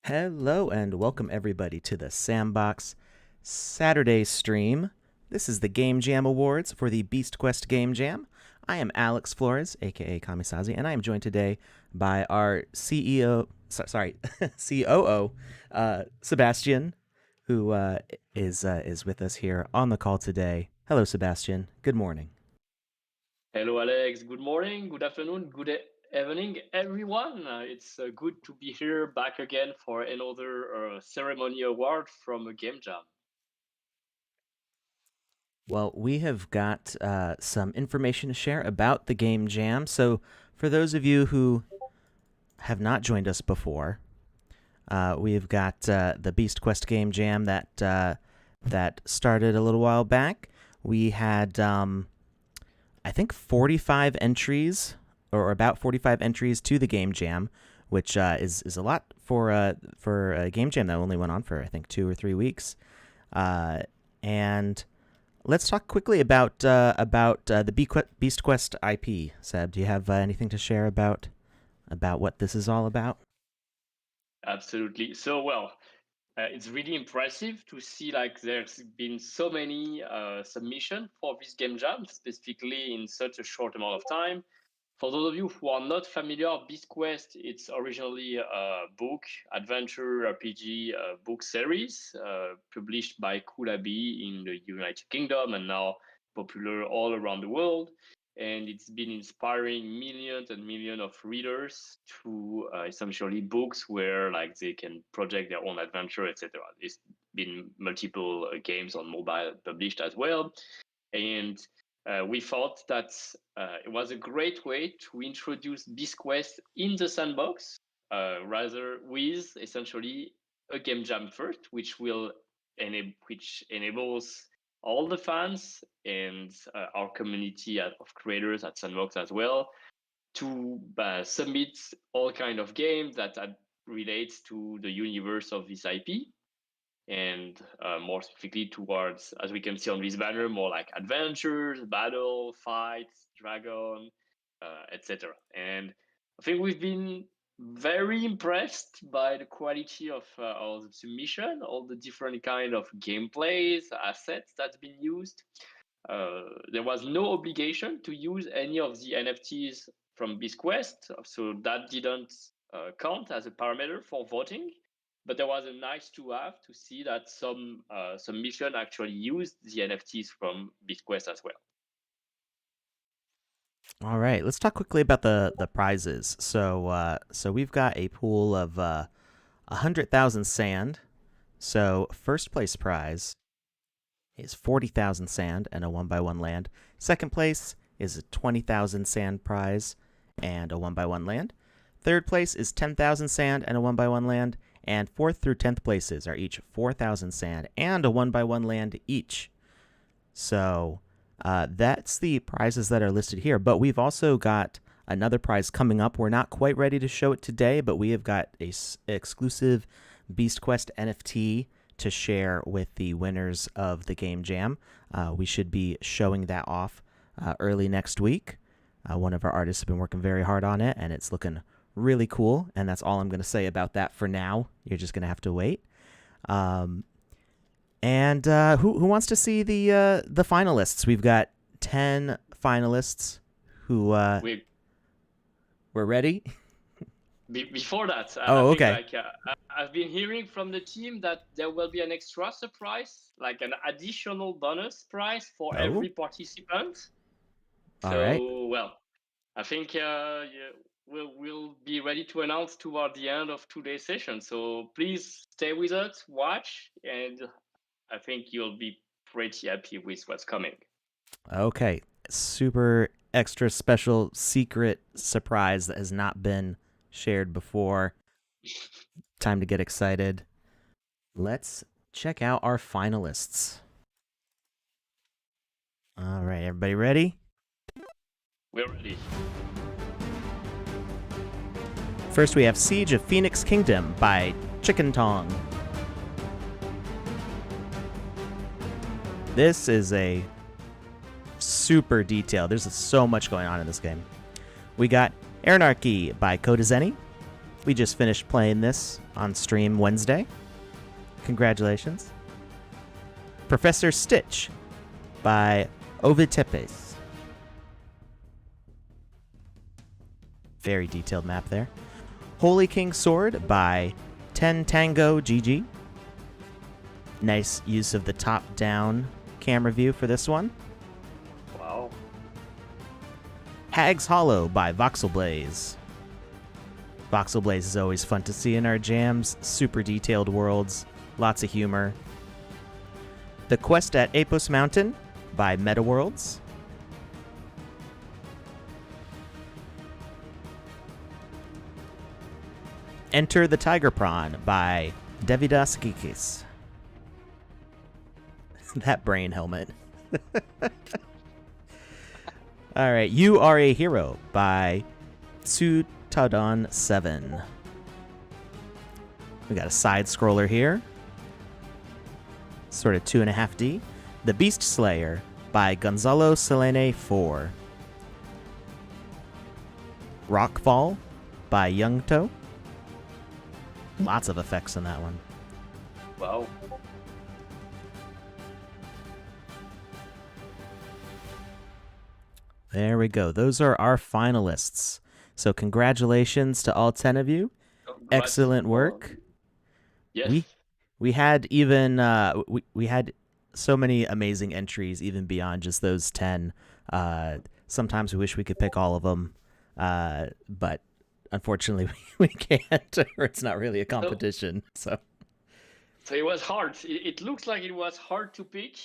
Hello and welcome everybody to the Sandbox Saturday stream. This is the Game Jam Awards for the Beast Quest Game Jam. I am Alex Florez, aka Kamisazi, and I am joined today by our COO, Sebastian, who is with us here on the call today. Hello, Sebastian. Good morning. Hello, Alex. Good morning, good afternoon, evening, everyone. It's good to be here back again for another ceremony award from a game jam. Well, we have got some information to share about the Game Jam. So, for those of you who have not joined us before, we've got the Beast Quest Game Jam that started a little while back. We had, I think, 45 entries, or about 45 entries to the Game Jam, which is a lot for a Game Jam that only went on for, I think, 2 or 3 weeks. And let's talk quickly about the Beast Quest IP. Seb, do you have anything to share about what this is all about? Absolutely. So, it's really impressive to see like there's been so many submissions for this game jam, specifically in such a short amount of time. For those of you who are not familiar, Beast Quest, it's originally a book, adventure RPG book series published by Kulabi in the United Kingdom and now popular all around the world. And it's been inspiring millions and millions of readers to essentially books where like they can project their own adventure, etc. There's been multiple games on mobile published as well. And we thought that it was a great way to introduce Beast Quest in the sandbox, rather with essentially a game jam first, which enables all the fans and our community of creators at Sandbox as well to submit all kind of games that relates to the universe of this IP and more specifically towards, as we can see on this banner, more like adventures, battle, fights, dragon, etc. And I think we've been very impressed by the quality of the submission, all the different kind of gameplays, assets that's been used. There was no obligation to use any of the NFTs from BeastQuest, so that didn't count as a parameter for voting. But there was a nice to have to see that some submission actually used the NFTs from BeastQuest as well. All right, let's talk quickly about the prizes. So we've got a pool of 100,000 sand. So first place prize is 40,000 sand and a 1x1 land. Second place is a 20,000 sand prize and a 1x1 land. Third place is 10,000 sand and a 1x1 land. And 4th through 10th places are each 4,000 sand and a 1x1 land each. So that's the prizes that are listed here. But we've also got another prize coming up. We're not quite ready to show it today, but we have got a exclusive Beast Quest NFT to share with the winners of the Game Jam. We should be showing that off early next week. One of our artists has been working very hard on it, and it's looking really cool. And that's all I'm going to say about that for now. You're just going to have to wait. And who wants to see the finalists? We've got 10 finalists who we're ready. Before that, okay. I've been hearing from the team that there will be an extra surprise, like an additional bonus prize for every participant. All So, right. well, I think we'll be ready to announce toward the end of today's session. So please stay with us, watch, and I think you'll be pretty happy with what's coming. Okay. Super extra special secret surprise that has not been shared before. Time to get excited. Let's check out our finalists. All right, everybody ready? We're ready. First, we have Siege of Phoenix Kingdom by Chicken Tong. This is a super detailed. There's so much going on in this game. We got Anarchy by Kodazeni. We just finished playing this on stream Wednesday. Congratulations. Professor Stitch by Ovitepes. Very detailed map there. Holy King Sword by Ten Tango GG. Nice use of the top-down camera view for this one. Wow. Hag's Hollow by voxel-based. Voxel-based is always fun to see in our jams. Super detailed worlds, lots of humor. The Quest at Apos Mountain by MetaWorlds. Enter the Tiger Prawn by Davidas Gikis. That brain helmet. All right, You Are a Hero by Tsutadon 7. We got a side scroller here. Sort of 2.5D. The Beast Slayer by Gonzalo Selene 4. Rockfall by Youngto. Lots of effects in that one. Wow. There we go. Those are our finalists. So congratulations to all 10 of you. Excellent work. Yes. We had even we had so many amazing entries even beyond just those 10. Sometimes we wish we could pick all of them, but unfortunately we can't, or it's not really a competition. So it was hard. It looks like it was hard to pick.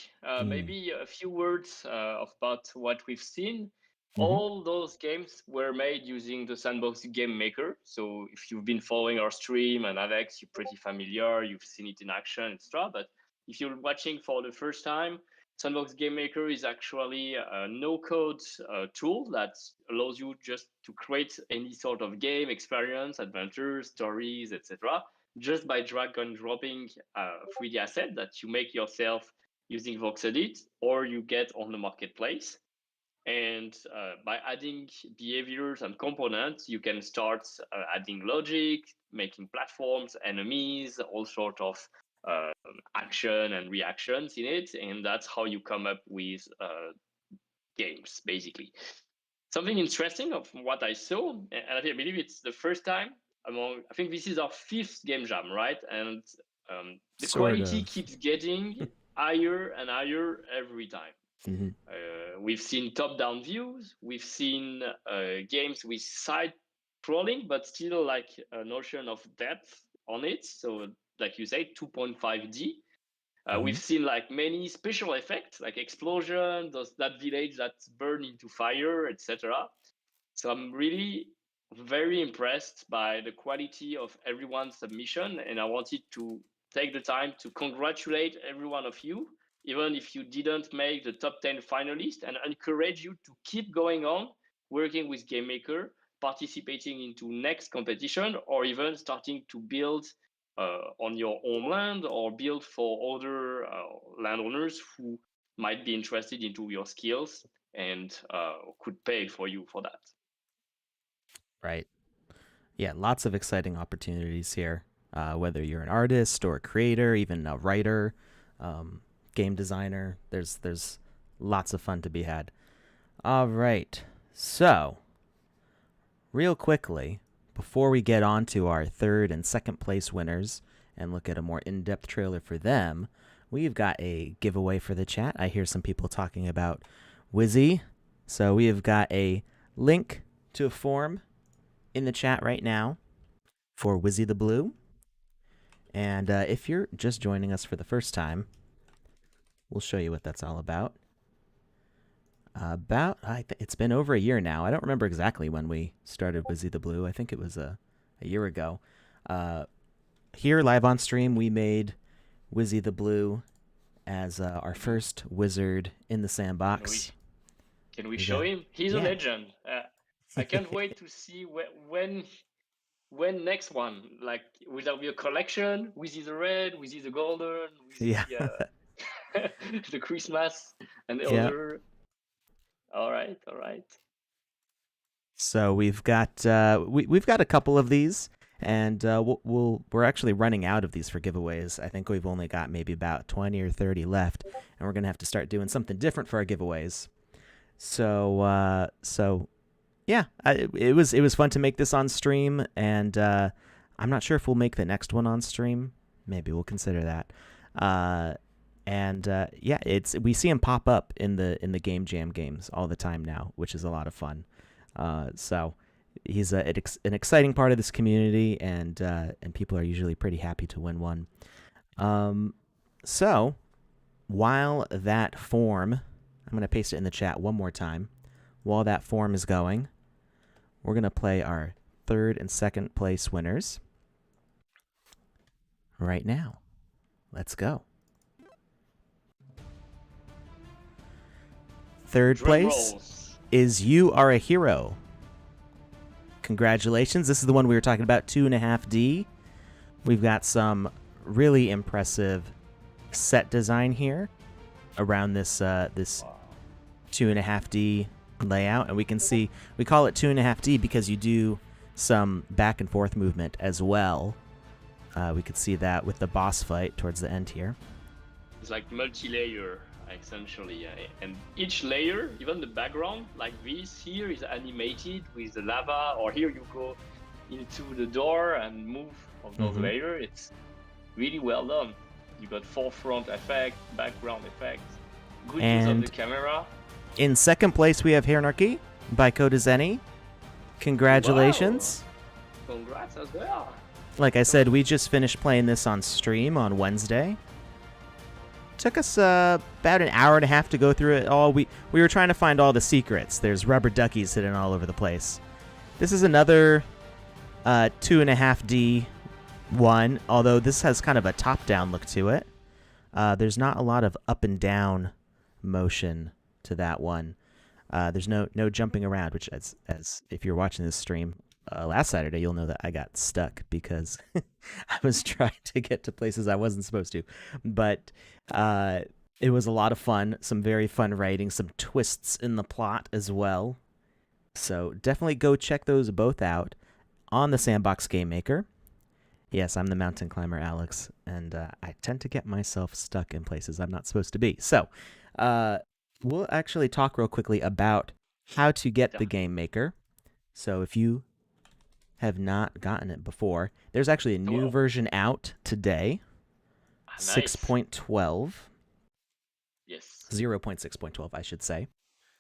Maybe a few words about what we've seen. All those games were made using the Sandbox game maker. So if you've been following our stream and Alex, you're pretty familiar. You've seen it in action, etc. But if you're watching for the first time, Sandbox Game Maker is actually a no-code tool that allows you just to create any sort of game experience, adventures, stories, etc. just by drag and dropping a 3D asset that you make yourself using VoxEdit or you get on the marketplace. And by adding behaviors and components, you can start adding logic, making platforms, enemies, all sort of action and reactions in it. And that's how you come up with games, basically. Something interesting of what I saw, and I believe it's the first time I think this is our 5th game jam, right? And the quality keeps getting higher and higher every time. We've seen top-down views. We've seen games with side scrolling, but still like a notion of depth on it. So, like you say, 2.5D. We've seen like many special effects, like explosion, that village that's burned into fire, etc. So I'm really very impressed by the quality of everyone's submission, and I wanted to take the time to congratulate every one of you, even if you didn't make the top 10 finalists, and encourage you to keep going on working with GameMaker, participating into next competition, or even starting to build on your own land or build for other landowners who might be interested into your skills and could pay for you for that. Right. Yeah, lots of exciting opportunities here. Whether you're an artist or a creator, even a writer, game designer, there's lots of fun to be had. All right. So, real quickly, before we get on to our 3rd and 2nd place winners and look at a more in-depth trailer for them, we've got a giveaway for the chat. I hear some people talking about Wizzy. So we have got a link to a form in the chat right now for Wizzy the Blue. And if you're just joining us for the first time, we'll show you what that's all about. It's been over a year now. I don't remember exactly when we started Wizzy the Blue. I think it was a year ago. Here, live on stream, we made Wizzy the Blue as our first wizard in the sandbox. Can we show him? He's a legend. I can't wait to see when next one. Like, will there be a collection? Wizzy the Red, Wizzy the Golden, Wizzy the Christmas, and the other. All right. So we've got we've got a couple of these. And we're actually running out of these for giveaways. I think we've only got maybe about 20 or 30 left, and we're gonna have to start doing something different for our giveaways. So yeah, it was fun to make this on stream, and I'm not sure if we'll make the next one on stream. Maybe we'll consider that. Yeah, we see him pop up in the Game Jam games all the time now, which is a lot of fun. So he's an exciting part of this community, and people are usually pretty happy to win one. So while that form, I'm going to paste it in the chat one more time. While that form is going, we're going to play our third and second place winners right now. Let's go. Third place is You Are a Hero. Congratulations. This is the one we were talking about, 2.5D. We've got some really impressive set design here around this 2.5D layout, and we can see we call it 2.5D because you do some back and forth movement as well. We could see that with the boss fight towards the end here. It's like multi-layer, essentially, and each layer, even the background, like this here, is animated with the lava, or here you go into the door and move of those layers. It's really well done. You got forefront effect, background effect, good use of the camera. In second place, we have Anarchy by Kodazeni. Congratulations. Wow. Congrats as well. Like I said, we just finished playing this on stream on Wednesday. Took us about an hour and a half to go through it all. We were trying to find all the secrets. There's rubber duckies hidden all over the place. This is another 2.5D one, although this has kind of a top-down look to it. There's not a lot of up and down motion to that one. There's no jumping around, which as if you're watching this stream last Saturday, you'll know that I got stuck because I was trying to get to places I wasn't supposed to. But it was a lot of fun, some very fun writing, some twists in the plot as well. So definitely go check those both out on the Sandbox Game Maker. Yes, I'm the mountain climber, Alex, and I tend to get myself stuck in places I'm not supposed to be. So we'll actually talk real quickly about how to get the Game Maker. So if you have not gotten it before, there's actually a new version out today, 6.12. Yes. 0.6.12, I should say.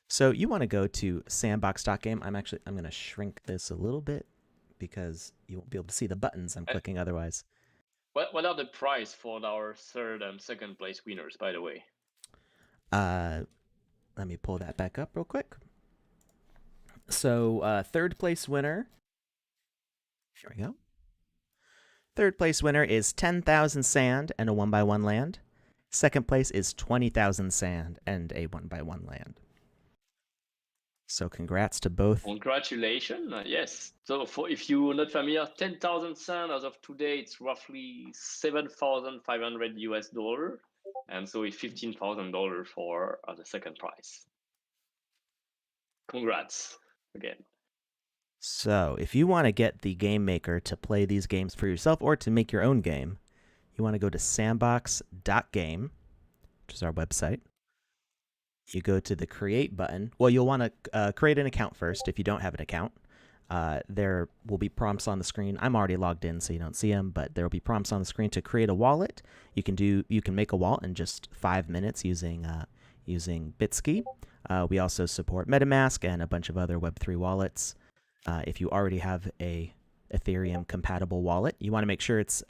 So you want to go to sandbox.game. I'm going to shrink this a little bit because you won't be able to see the buttons I'm clicking otherwise. What are the prize for our third and second place winners, by the way? Let me pull that back up real quick. So third place winner, here we go. Third place winner is 10,000 sand and a 1x1 land. Second place is 20,000 sand and a 1x1 land. So congrats to both. Congratulations, yes. So if you're not familiar, 10,000 sand as of today, it's roughly $7,500 and so it's $15,000 for the second prize. Congrats again. So if you want to get the Game Maker to play these games for yourself or to make your own game, you want to go to sandbox.game, which is our website. You go to the Create button. Well, you'll want to create an account first if you don't have an account. There will be prompts on the screen. I'm already logged in, so you don't see them, but there will be prompts on the screen to create a wallet. You can make a wallet in just 5 minutes using Bitski. We also support MetaMask and a bunch of other Web3 wallets. If you already have a Ethereum compatible wallet, you want to make sure it's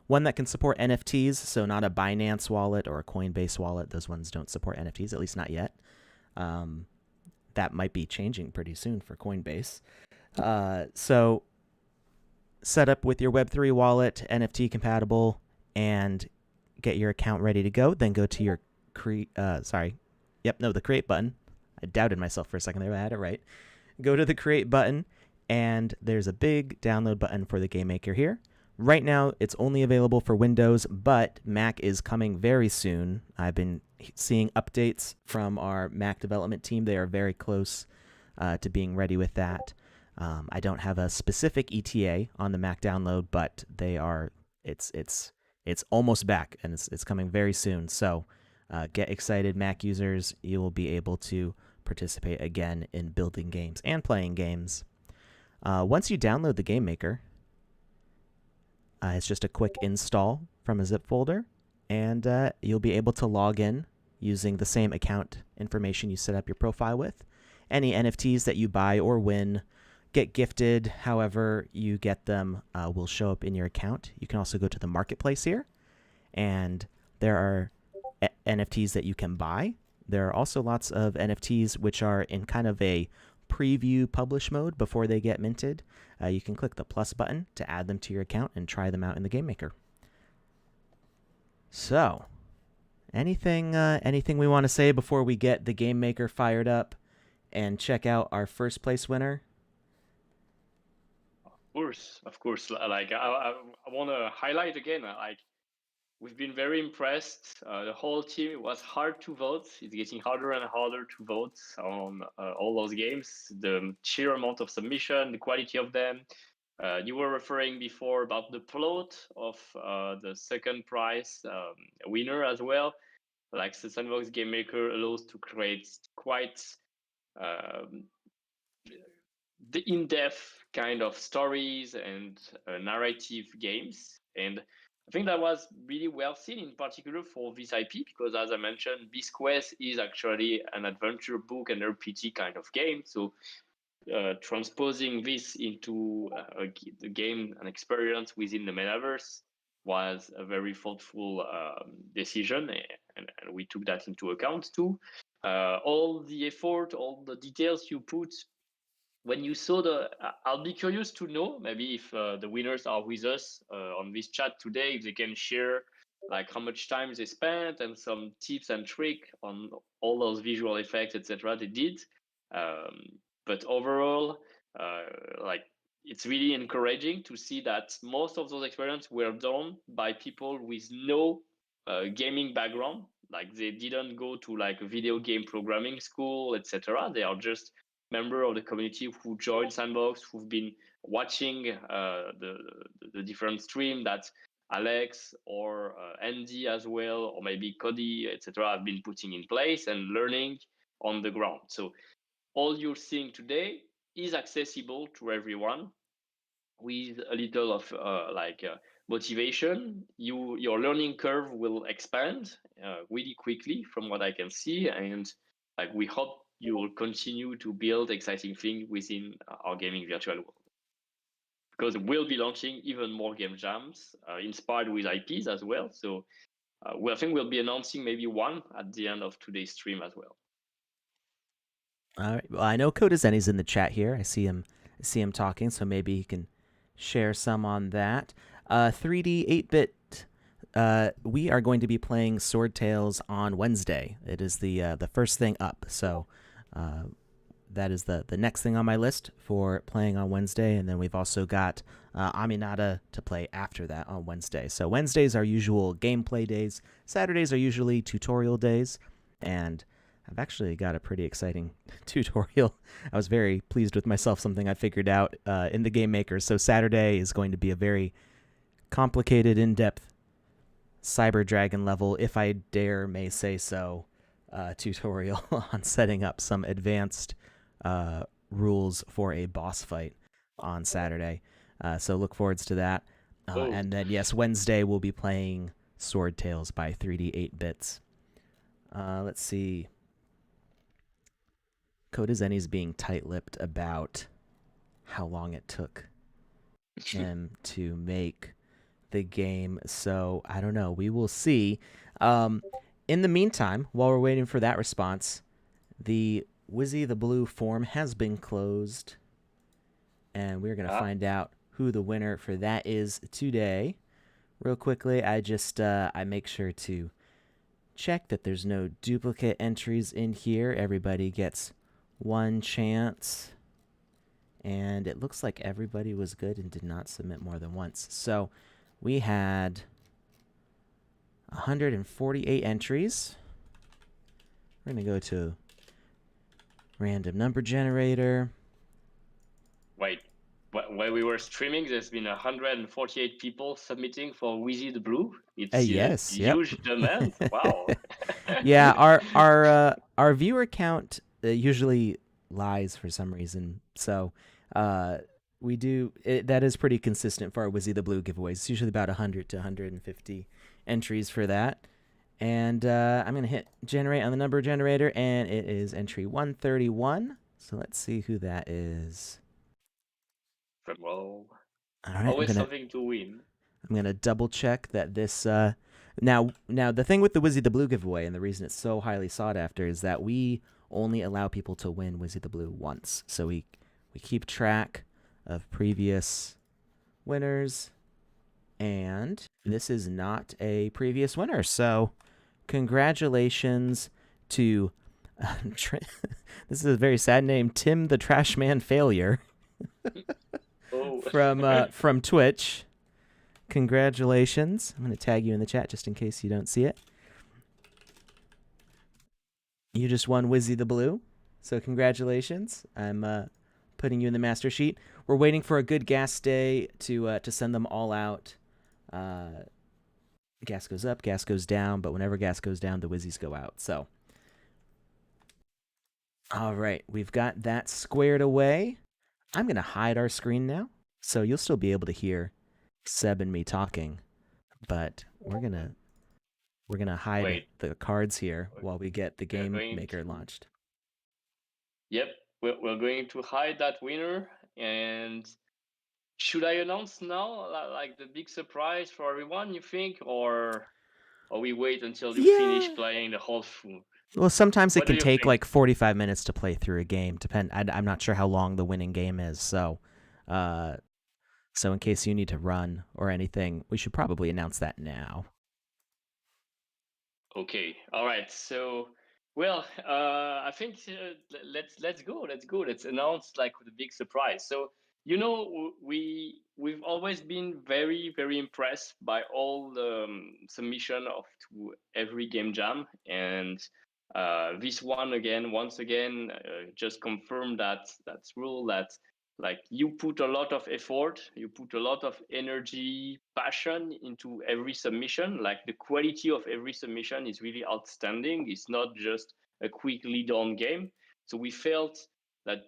one that can support NFTs, so not a Binance wallet or a Coinbase wallet. Those ones don't support NFTs, at least not yet. That might be changing pretty soon for Coinbase. So set up with your Web3 wallet, NFT compatible, and get your account ready to go. Then go to your the Create button. I doubted myself for a second there, but I had it right. Go to the Create button, and there's a big download button for the Game Maker here. Right now, it's only available for Windows, but Mac is coming very soon. I've been seeing updates from our Mac development team. They are very close to being ready with that. I don't have a specific ETA on the Mac download, but it's almost back, and it's coming very soon. So get excited, Mac users. You will be able to participate again in building games and playing games. Once you download the Game Maker, it's just a quick install from a zip folder, and you'll be able to log in using the same account information you set up your profile with. Any NFTs that you buy or win, get gifted, however you get them, will show up in your account. You can also go to the marketplace here, and there are NFTs that you can buy. There are also lots of NFTs which are in kind of a preview publish mode before they get minted. You can click the plus button to add them to your account and try them out in the Game Maker. So, anything we want to say before we get the Game Maker fired up and check out our first place winner? Of course. Like I want to highlight again, like we've been very impressed. The whole team, it was hard to vote. It's getting harder and harder to vote on all those games. The sheer amount of submission, the quality of them. You were referring before about the plot of the second prize winner as well. Like the Sandbox Game Maker allows to create quite the in-depth kind of stories and narrative games. And I think that was really well seen, in particular for this IP, because as I mentioned, Beast Quest is actually an adventure book and RPG kind of game. So transposing this into the game and experience within the metaverse was a very thoughtful decision, and we took that into account too. All the effort, all the details you put when you saw I'll be curious to know maybe if the winners are with us on this chat today, if they can share like how much time they spent and some tips and trick on all those visual effects, etc. they did. But overall, like it's really encouraging to see that most of those experiments were done by people with no gaming background. Like they didn't go to like a video game programming school, etc. They are just member of the community who joined Sandbox, who've been watching the different stream that Alex or Andy as well, or maybe Cody, etc., have been putting in place and learning on the ground. So all you're seeing today is accessible to everyone with a little of motivation. Your learning curve will expand really quickly from what I can see, and like we hope you will continue to build exciting things within our gaming virtual world, because we'll be launching even more game jams inspired with IPs as well. So I think we'll be announcing maybe one at the end of today's stream as well. All right. Well, I know Kodazeni's in the chat here. I see him talking, so maybe he can share some on that. 3D 8-bit. We are going to be playing Sword Tales on Wednesday. It is the first thing up, so that is the next thing on my list for playing on Wednesday. And then we've also got Aminata to play after that on Wednesday. So Wednesdays are usual gameplay days. Saturdays are usually tutorial days, and I've actually got a pretty exciting tutorial. I was very pleased with myself, something I figured out in the Game Maker. So Saturday is going to be a very complicated, in-depth Cyber Dragon level, if I may say so, tutorial on setting up some advanced rules for a boss fight on Saturday. So look forwards to that. And then, yes, Wednesday we'll be playing Sword Tales by 3D 8-bits. Let's see. Kodazeni's being tight-lipped about how long it took him to make the game. So, I don't know. We will see. In the meantime, while we're waiting for that response, the Wizzy the Blue form has been closed, and we're going to find out who the winner for that is today. Real quickly, I make sure to check that there's no duplicate entries in here. Everybody gets one chance, and it looks like everybody was good and did not submit more than once. So we had 148 entries. We're going to go to random number generator. Wait, while we were streaming, there's been 148 people submitting for Wizzy the Blue. It's a Yes, yep. huge demand. Wow. Yeah, our viewer count usually lies for some reason. So, we do that is pretty consistent for our Wizzy the Blue giveaways. It's usually about 100 to 150 entries for that. And I'm going to hit generate on the number generator, and it is entry 131. So let's see who that is. Well, All right, always something to win. I'm gonna double check that this. Now the thing with the Wizzy the Blue giveaway, and the reason it's so highly sought after, is that we only allow people to win Wizzy the Blue once. So we keep track of previous winners, and this is not a previous winner. So congratulations to this is a very sad name, Tim the Trashman Failure. Oh. From Twitch. Congratulations. I'm going to tag you in the chat just in case you don't see it. You just won Wizzy the Blue. So congratulations. I'm putting you in the master sheet. We're waiting for a good gas day to send them all out. Gas goes up, gas goes down, but whenever gas goes down, the Wizzies go out. So, all right, we've got that squared away. I'm going to hide our screen now, so you'll still be able to hear Seb and me talking, but we're gonna hide the cards here while we get the game maker launched. Yep, we're going to hide that winner. And should I announce now, like the big surprise for everyone, you think, or we wait until you finish playing the whole thing? Well, sometimes it can take like 45 minutes to play through a game. I'm not sure how long the winning game is, so so in case you need to run or anything, we should probably announce that now. Okay, all right. So, well, I think let's go. Let's announce like the big surprise. So, we've always been very impressed by all the submission to every game jam, and this one once again just confirmed that rule that like you put a lot of effort, you put a lot of energy, passion into every submission. Like the quality of every submission is really outstanding. It's not just a quick lead on game. So we felt that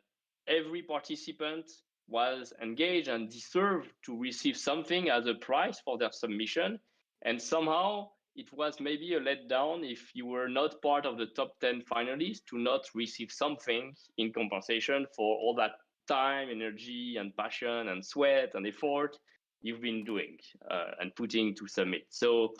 every participant was engaged and deserved to receive something as a prize for their submission. And somehow it was maybe a letdown if you were not part of the top 10 finalists to not receive something in compensation for all that time, energy, and passion, and sweat and effort you've been doing and putting to submit. So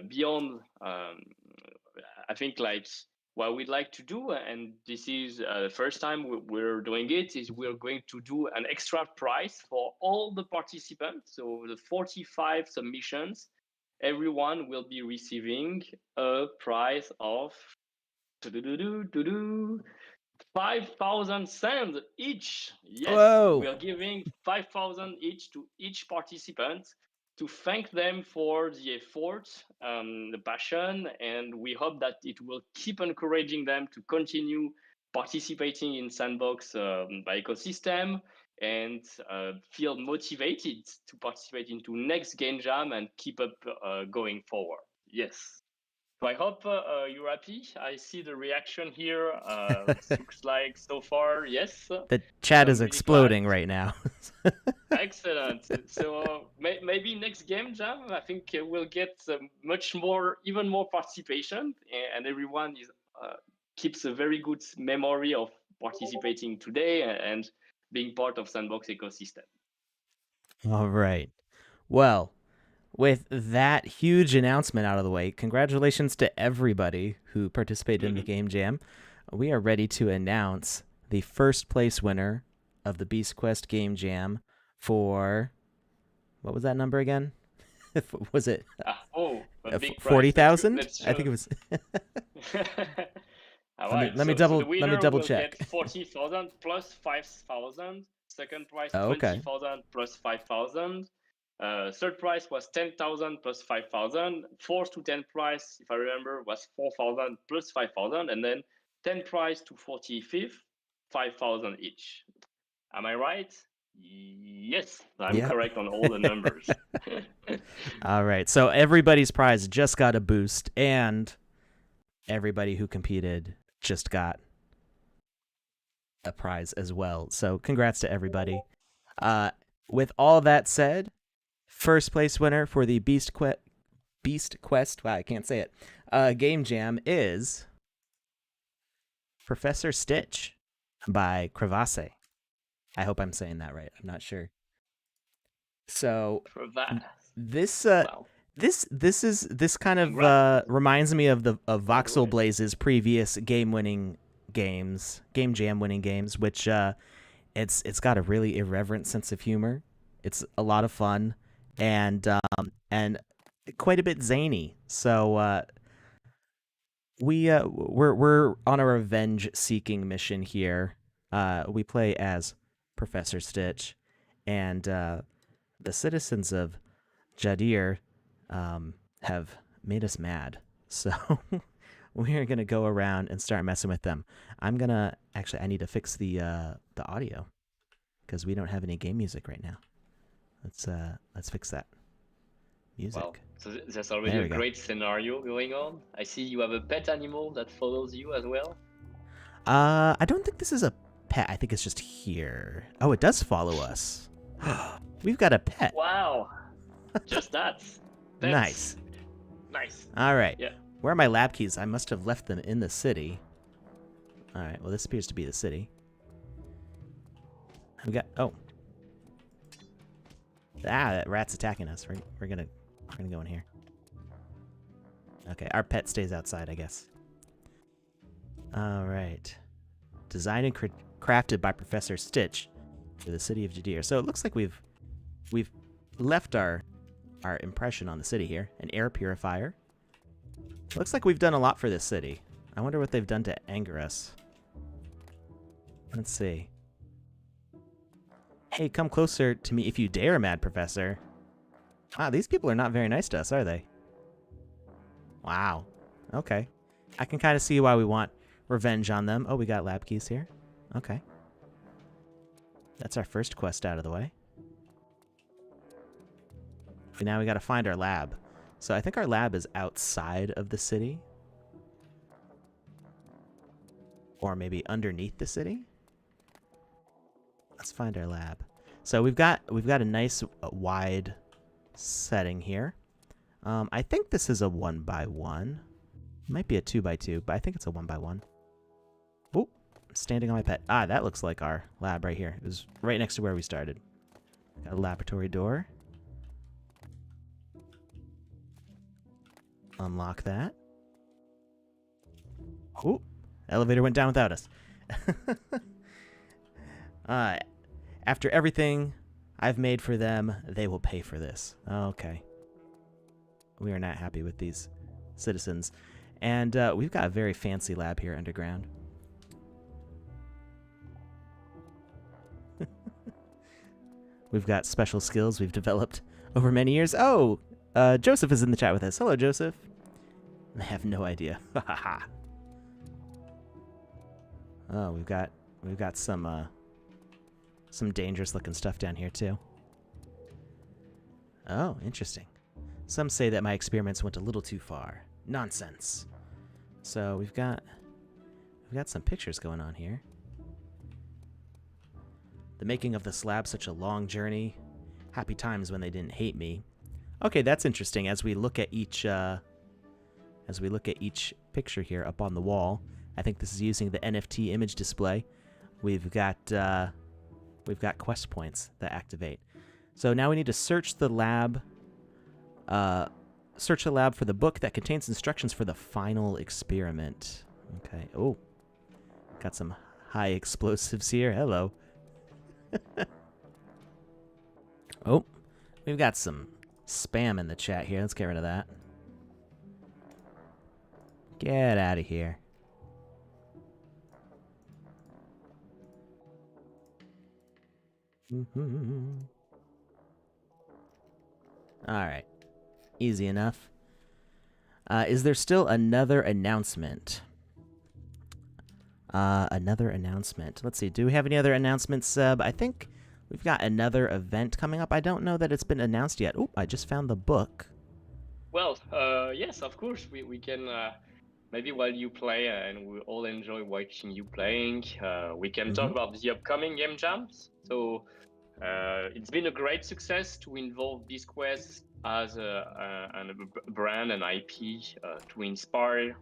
beyond, I think like what we'd like to do, and this is the first time we're doing it, is we're going to do an extra prize for all the participants. So the 45 submissions, everyone will be receiving a prize of 5,000 sand each. Yes, Whoa. we are giving 5,000 each to each participant to thank them for the effort, the passion, and we hope that it will keep encouraging them to continue participating in Sandbox by ecosystem and feel motivated to participate into next game jam and keep up going forward. Yes. So I hope you're happy. I see the reaction here. Looks like so far, yes. The chat is really exploding glad. right now. Excellent. So maybe next game jam, I think we'll get even more participation, and everyone keeps a very good memory of participating today and being part of Sandbox ecosystem. All right. Well, with that huge announcement out of the way, congratulations to everybody who participated in the game jam. We are ready to announce the first place winner of the Beast Quest game jam for, what was that number again? Was it 40,000? I think it was. All right. Let me double Get check. 40,000 plus 5,000. Second prize, okay. 20,000 plus 5,000. Third prize was 10,000 plus 5,000. Fourth to 10 prize, if I remember, was 4,000 plus 5,000. And then 10 prize to 45th, 5,000 each. Am I right? Yes, I'm Yep. correct on all the numbers. All right. So everybody's prize just got a boost, and everybody who competed just got a prize as well. So congrats to everybody. Uh, with all that said, first place winner for the Beast Quest. Wow, I can't say it. Game Jam is Professor Stitch by Crevasse. I hope I'm saying that right. I'm not sure. So For that, this well, this kind of congrats. reminds me of the of By the Voxel way. Blaze's previous game jam winning games, which it's got a really irreverent sense of humor. It's a lot of fun and quite a bit zany. So we're on a revenge seeking mission here. We play as Professor Stitch, and the citizens of Jadir have made us mad. So we're gonna go around and start messing with them. I'm gonna actually. I need to fix the audio because we don't have any game music right now. Let's fix that music. Well, so there's already a great scenario going on. I see you have a pet animal that follows you as well. I don't think this is a pet. I think it's just here. Oh, it does follow us. We've got a pet. Wow, just that. Nice. Nice. All right. Yeah. Where are my lab keys? I must have left them in the city. All right. Well, this appears to be the city. We got. Oh. That rat's attacking us. We're gonna go in here. Okay. Our pet stays outside, I guess. All right. Designed and crafted by Professor Stitch for the city of Jadir. So it looks like we've left our impression on the city here. An air purifier. Looks like we've done a lot for this city. I wonder what they've done to anger us. Let's see. Hey, come closer to me if you dare, Mad Professor. Wow, these people are not very nice to us, are they? Wow. Okay. I can kind of see why we want revenge on them. Oh, we got lab keys here. Okay. That's our first quest out of the way. But now we got to find our lab. So I think our lab is outside of the city. Or maybe underneath the city. Let's find our lab. So we've got a nice wide setting here. I think this is a 1x1. Might be a 2x2, but I think it's a 1x1. Oh, I'm standing on my pet. Ah, that looks like our lab right here. It was right next to where we started. Got a laboratory door. Unlock that. Oh, elevator went down without us. After everything I've made for them, they will pay for this. Okay. We are not happy with these citizens. And we've got a very fancy lab here underground. We've got special skills we've developed over many years. Oh, Joseph is in the chat with us. Hello, Joseph. I have no idea. Oh, we've got some dangerous looking stuff down here too. Oh, interesting. Some say that my experiments went a little too far. Nonsense. So we've got some pictures going on here. The making of the slab such a long journey. Happy times when they didn't hate me. Okay, that's interesting. As we look at each picture here up on the wall, I think this is using the NFT image display. We've got quest points that activate. So now we need to search the lab. Search the lab for the book that contains instructions for the final experiment. Okay. Oh, got some high explosives here. Hello. Oh, we've got some spam in the chat here. Let's get rid of that. Get out of here. All right. Easy enough. Is there still another announcement? Another announcement. Let's see. Do we have any other announcements, Seb? I think we've got another event coming up. I don't know that it's been announced yet. Oh, I just found the book. Well, yes, of course, we can maybe while you play and we all enjoy watching you playing, we can talk about the upcoming game jams. So it's been a great success to involve BeastQuest as a brand and IP to inspire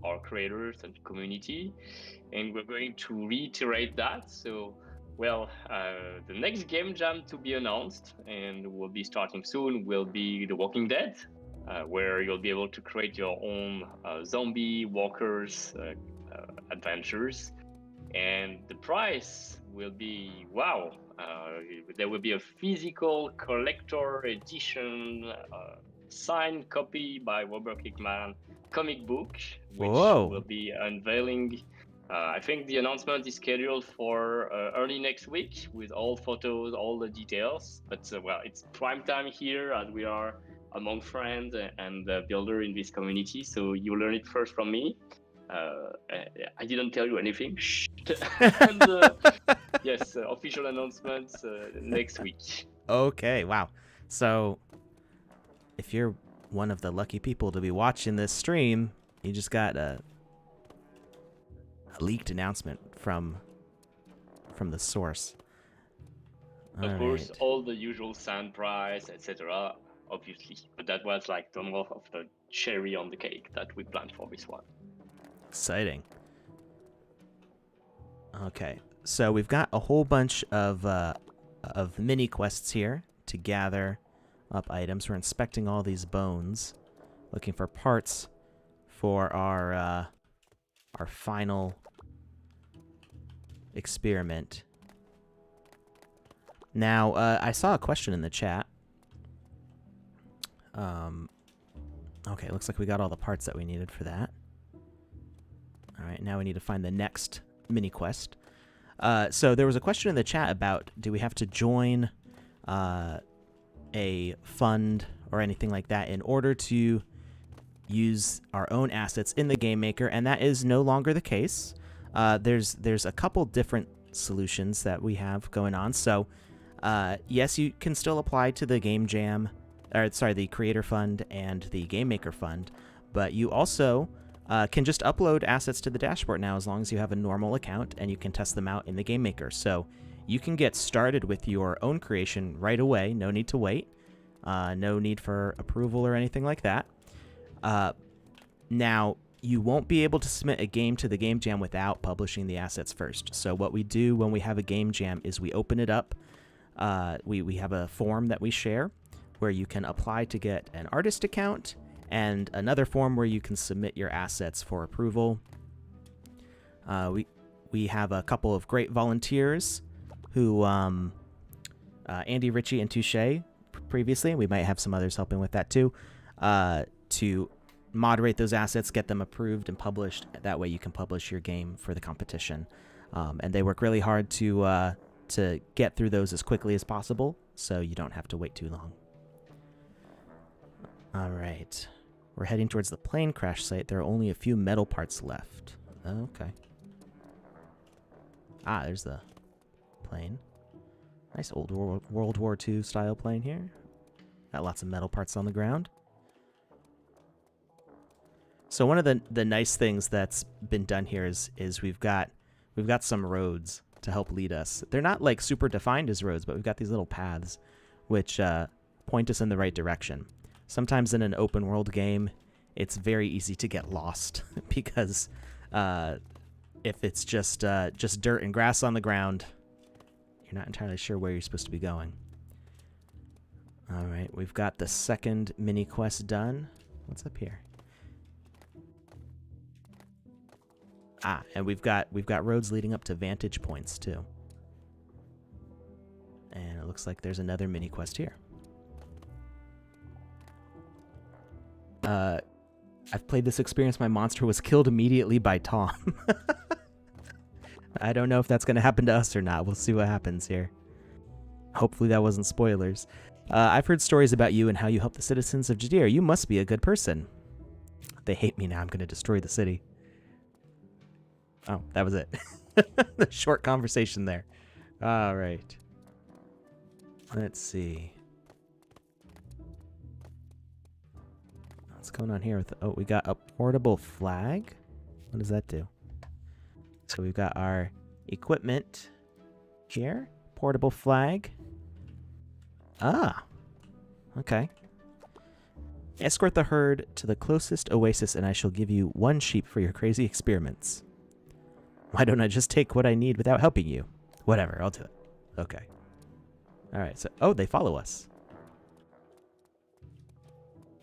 our creators and community, and we're going to reiterate that. So, well, the next game jam to be announced and will be starting soon will be The Walking Dead, where you'll be able to create your own zombie walkers adventures, and the price will be wow. There will be a physical collector edition signed copy by Robert Hickman comic book, which Whoa. will be unveiling. I think the announcement is scheduled for early next week with all photos, all the details. But well, it's prime time here as we are among friends and builder in this community. So you learn it first from me. I didn't tell you anything. And yes, official announcements next week. Okay, wow. So, if you're one of the lucky people to be watching this stream, you just got a leaked announcement from the source. Of course, all the usual sand price, etc. Obviously, but that was like the more of the cherry on the cake that we planned for this one. Exciting. Okay, so we've got a whole bunch of mini quests here to gather up items. We're inspecting all these bones, looking for parts for our final experiment. Now, I saw a question in the chat. Okay, looks like we got all the parts that we needed for that. All right, now we need to find the next mini quest. So there was a question in the chat about, do we have to join a fund or anything like that in order to use our own assets in the game maker? And that is no longer the case. There's a couple different solutions that we have going on. So yes, you can still apply to the game jam, or sorry, the creator fund and the game maker fund, but you also can just upload assets to the dashboard now as long as you have a normal account, and you can test them out in the game maker. So you can get started with your own creation right away. No need to wait. No need for approval or anything like that. Now, you won't be able to submit a game to the game jam without publishing the assets first. So what we do when we have a game jam is we open it up. We have a form that we share where you can apply to get an artist account, and another form where you can submit your assets for approval. We have a couple of great volunteers who, Andy, Ritchie, and Touche previously, we might have some others helping with that too, to moderate those assets, get them approved and published. That way you can publish your game for the competition. And they work really hard to get through those as quickly as possible, so you don't have to wait too long. All right. We're heading towards the plane crash site. There are only a few metal parts left. Okay. Ah, there's the plane. Nice old World War II style plane here. Got lots of metal parts on the ground. So one of the nice things that's been done here is we've got some roads to help lead us. They're not like super defined as roads, but we've got these little paths which point us in the right direction. Sometimes in an open world game, it's very easy to get lost because if it's just dirt and grass on the ground, you're not entirely sure where you're supposed to be going. All right, we've got the second mini quest done. What's up here? Ah, and we've got roads leading up to vantage points too. And it looks like there's another mini quest here. I've played this experience. My monster was killed immediately by Tom. I don't know if that's going to happen to us or not. We'll see what happens here. Hopefully that wasn't spoilers. I've heard stories about you and how you help the citizens of Jadיר. You must be a good person. They hate me now. I'm going to destroy the city. Oh, that was it. The short conversation there. All right. Let's see. What's going on here with... Oh, we got a portable flag. What does that do? So we've got our equipment here. Portable flag. Ah. Okay. Escort the herd to the closest oasis and I shall give you 1 sheep for your crazy experiments. Why don't I just take what I need without helping you? Whatever, I'll do it. Okay. Alright, so... Oh, they follow us.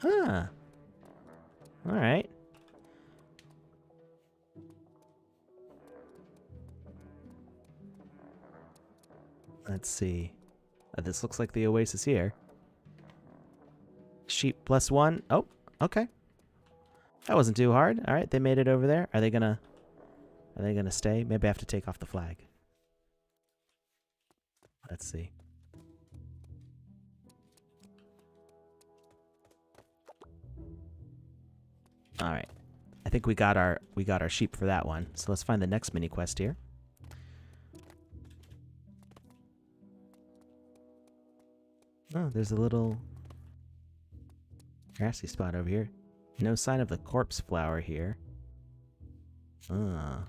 Huh. Alright. Let's see. This looks like the oasis here. Sheep +1. Oh, okay. That wasn't too hard. Alright, they made it over there. Are they gonna stay? Maybe I have to take off the flag. Let's see. All right. I think we got our sheep for that one. So let's find the next mini quest here. Oh, there's a little grassy spot over here. No sign of the corpse flower here. Now,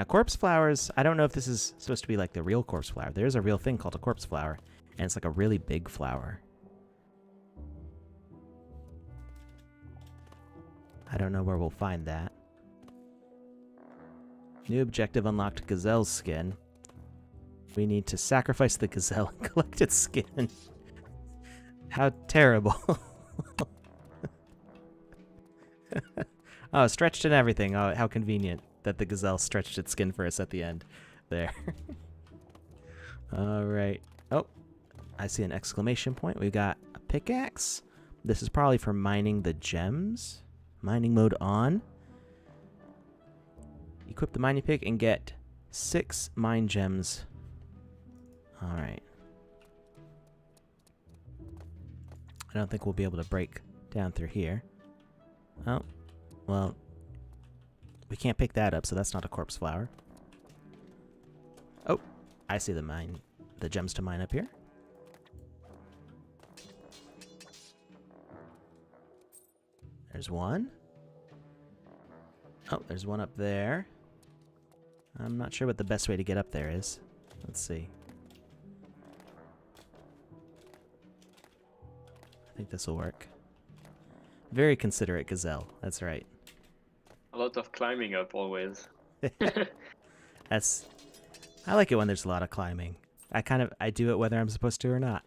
corpse flowers, I don't know if this is supposed to be like the real corpse flower. There's a real thing called a corpse flower, and it's like a really big flower. I don't know where we'll find that. New objective unlocked, gazelle skin. We need to sacrifice the gazelle and collect its skin. How terrible. Oh, stretched and everything. Oh, how convenient that the gazelle stretched its skin for us at the end. There. Alright. Oh, I see an exclamation point. We've got a pickaxe. This is probably for mining the gems. Mining mode on. Equip the mining pick and get 6 mine gems. Alright. I don't think we'll be able to break down through here. Oh, well, we can't pick that up, so that's not a corpse flower. Oh, I see the gems to mine up here. There's one. Oh, there's one up there. I'm not sure what the best way to get up there is. Let's see. I think this will work. Very considerate gazelle. That's right. A lot of climbing up always. I like it when there's a lot of climbing. I do it whether I'm supposed to or not.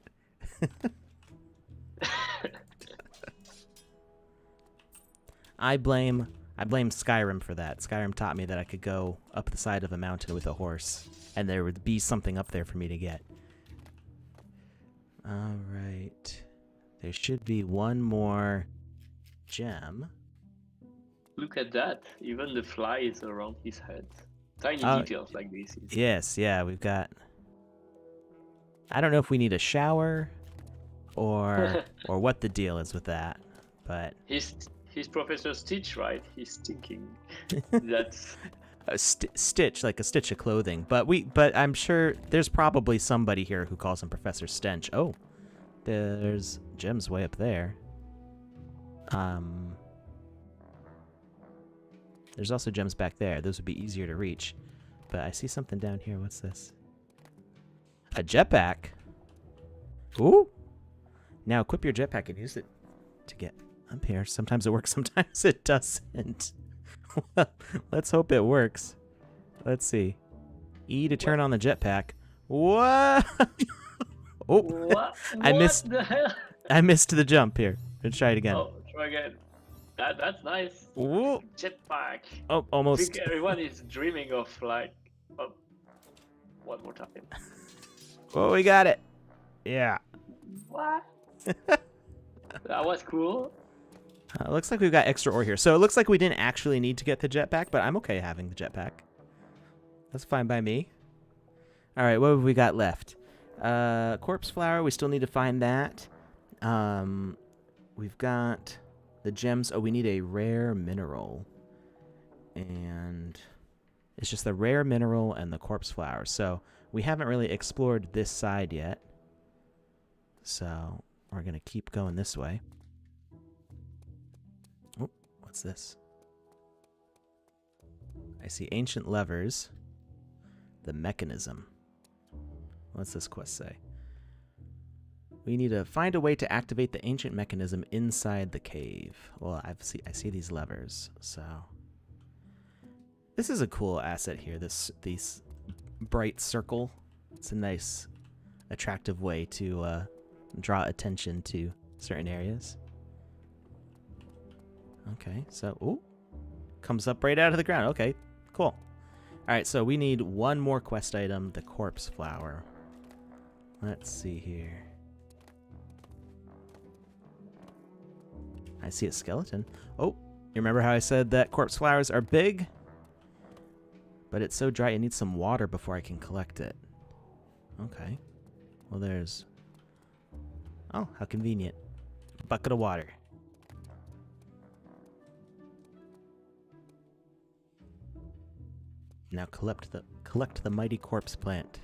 I blame Skyrim for that. Skyrim taught me that I could go up the side of a mountain with a horse, and there would be something up there for me to get. All right. There should be one more gem. Look at that. Even the flies around his head. Tiny details like this. Yes, yeah, we've got... I don't know if we need a shower or what the deal is with that, but... He's Professor Stitch, right? He's stinking. That's... A stitch, like a stitch of clothing. But I'm sure there's probably somebody here who calls him Professor Stench. Oh, there's gems way up there. There's also gems back there. Those would be easier to reach. But I see something down here. What's this? A jetpack. Ooh. Now equip your jetpack and use it to get up here. Sometimes it works, sometimes it doesn't. Well, let's hope it works. Let's see. E to turn on the jetpack. What? Oh, what? I missed. The hell? I missed the jump here. Let's try it again. Oh, try again. That's nice. Ooh. Jetpack. Oh, I almost. think everyone is dreaming of like. Oh, one more time. Oh, we got it. Yeah. What? That was cool. Looks like we've got extra ore here. So it looks like we didn't actually need to get the jetpack, but I'm okay having the jetpack. That's fine by me. All right, what have we got left? Corpse flower, we still need to find that. We've got the gems. Oh, we need a rare mineral. And it's just the rare mineral and the corpse flower. So we haven't really explored this side yet. So we're going to keep going this way. Oh, what's this? I see ancient levers. The mechanism. What's this quest say? We need to find a way to activate the ancient mechanism inside the cave. Well, I see these levers, so this is a cool asset here. This bright circle. It's a nice, attractive way to draw attention to certain areas. Okay, so ooh, comes up right out of the ground. Okay, cool. All right, so we need one more quest item, the corpse flower. Let's see here. I see a skeleton. Oh, you remember how I said that corpse flowers are big? But it's so dry, it needs some water before I can collect it. Okay. Well, there's... Oh, how convenient. A bucket of water. Now collect the mighty corpse plant.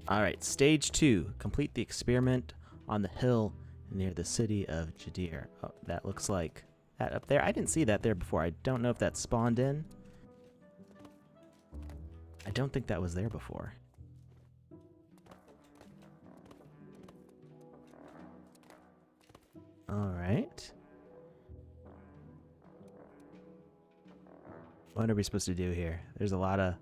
Alright, stage 2. Complete the experiment on the hill near the city of Jadir. Oh, that looks like that up there. I didn't see that there before. I don't know if that spawned in. I don't think that was there before. Alright. What are we supposed to do here? There's a lot of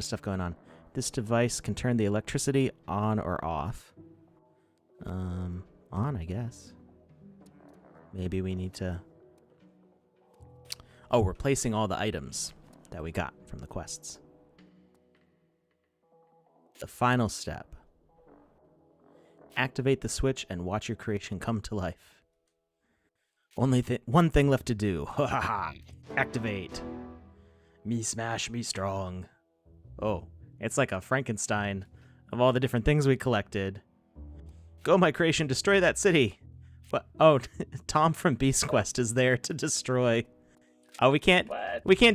stuff going on. This device can turn the electricity on or off. On, I guess. Maybe we need to... Oh, we're placing all the items that we got from the quests. The final step. Activate the switch and watch your creation come to life. Only one thing left to do. Ha ha ha! Activate. Me smash, me strong. Oh, it's like a Frankenstein of all the different things we collected. Go, my creation, destroy that city. What? Oh, Tom from Beast Quest is there to destroy. Oh, we can't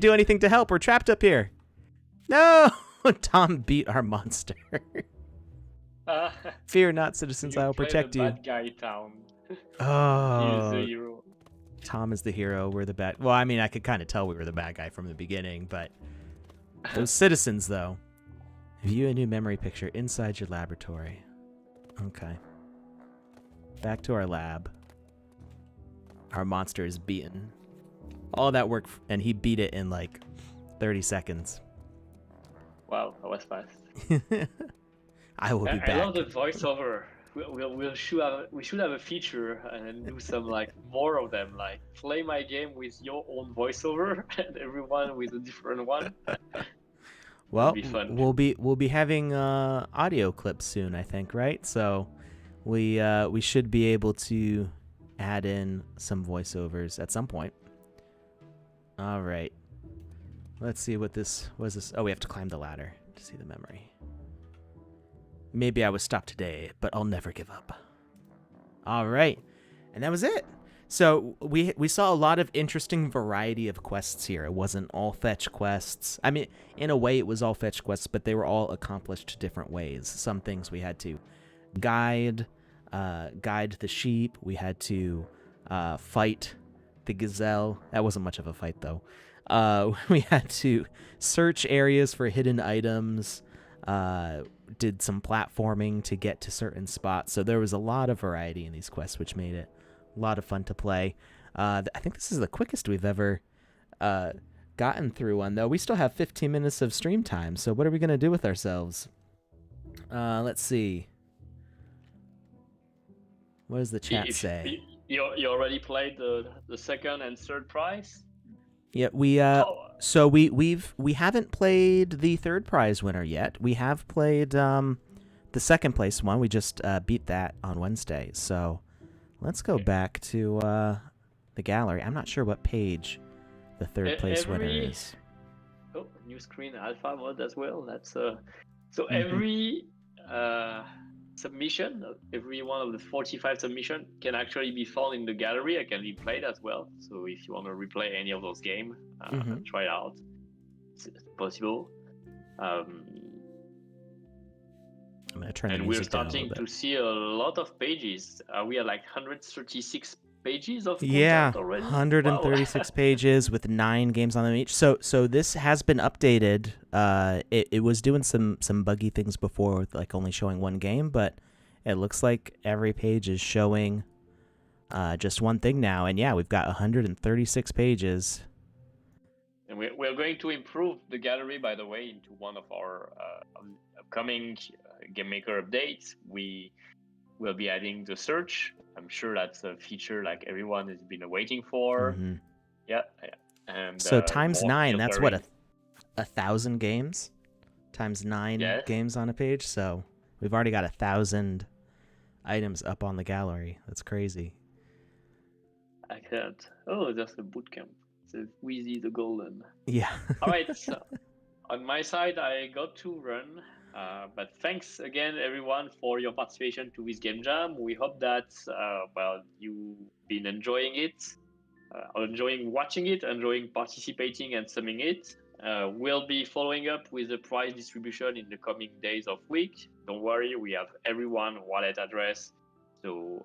do anything to help. We're trapped up here. No! Tom beat our monster. Fear not, citizens, I will protect you. Bad guy, Tom. Oh. He's the hero. Tom is the hero. We're the bad. Well, I mean, I could kind of tell we were the bad guy from the beginning, but those citizens, though. View a new memory picture inside your laboratory. Okay. Back to our lab. Our monster is beaten. All that work, and he beat it in like 30 seconds. Wow, that was fast. I will be back. I love the voiceover. We should have a feature and do some like more of them. Like play my game with your own voiceover and everyone with a different one. Well, be fun. we'll be having audio clips soon, I think, right? So we should be able to add in some voiceovers at some point. All right. Let's see what this was. This. Oh, we have to climb the ladder to see the memory. Maybe I was stopped today, but I'll never give up. All right. And that was it. So we saw a lot of interesting variety of quests here. It wasn't all fetch quests. I mean, in a way it was all fetch quests, but they were all accomplished different ways. Some things we had to guide the sheep. We had to fight the gazelle. That wasn't much of a fight, though. We had to search areas for hidden items. Did some platforming to get to certain spots. So there was a lot of variety in these quests, which made it a lot of fun to play. I think this is the quickest we've ever gotten through one, though. We still have 15 minutes of stream time, so what are we going to do with ourselves? Let's see. What does the chat say? You already played the second and third prize? Yeah, we haven't played the third prize winner yet. We have played the second place one. We just beat that on Wednesday. So let's go back to the gallery. I'm not sure what page the third place winner is. Oh, new screen alpha mode as well. That's so every submission, every one of the 45 submission can actually be found in the gallery. I can be played as well. So if you want to replay any of those games, try it out. It's possible. I'm gonna turn the And we're music down a little starting bit. to see a lot of pages. We are like 136 pages of Yeah, content already. 136 Wow. pages with 9 games on them each. So this has been updated. It was doing some buggy things before with like only showing one game, but it looks like every page is showing just one thing now. And yeah, we've got 136 pages. And we're going to improve the gallery, by the way, into one of our upcoming Game Maker updates. We will be adding the search. I'm sure that's a feature like everyone has been waiting for. Mm-hmm. Yeah. And So times more 9, that's what, filtering. 1,000 games times 9 Yes. games on a page. So we've already got 1,000 items up on the gallery. That's crazy. I heard. Oh, there's a bootcamp. The Wizzy the Golden. Yeah. All right. So on my side, I got to run. But thanks again, everyone, for your participation to this game jam. We hope that you've been enjoying it, enjoying watching it, enjoying participating and summing it. We'll be following up with the prize distribution in the coming days of week. Don't worry, we have everyone wallet address, so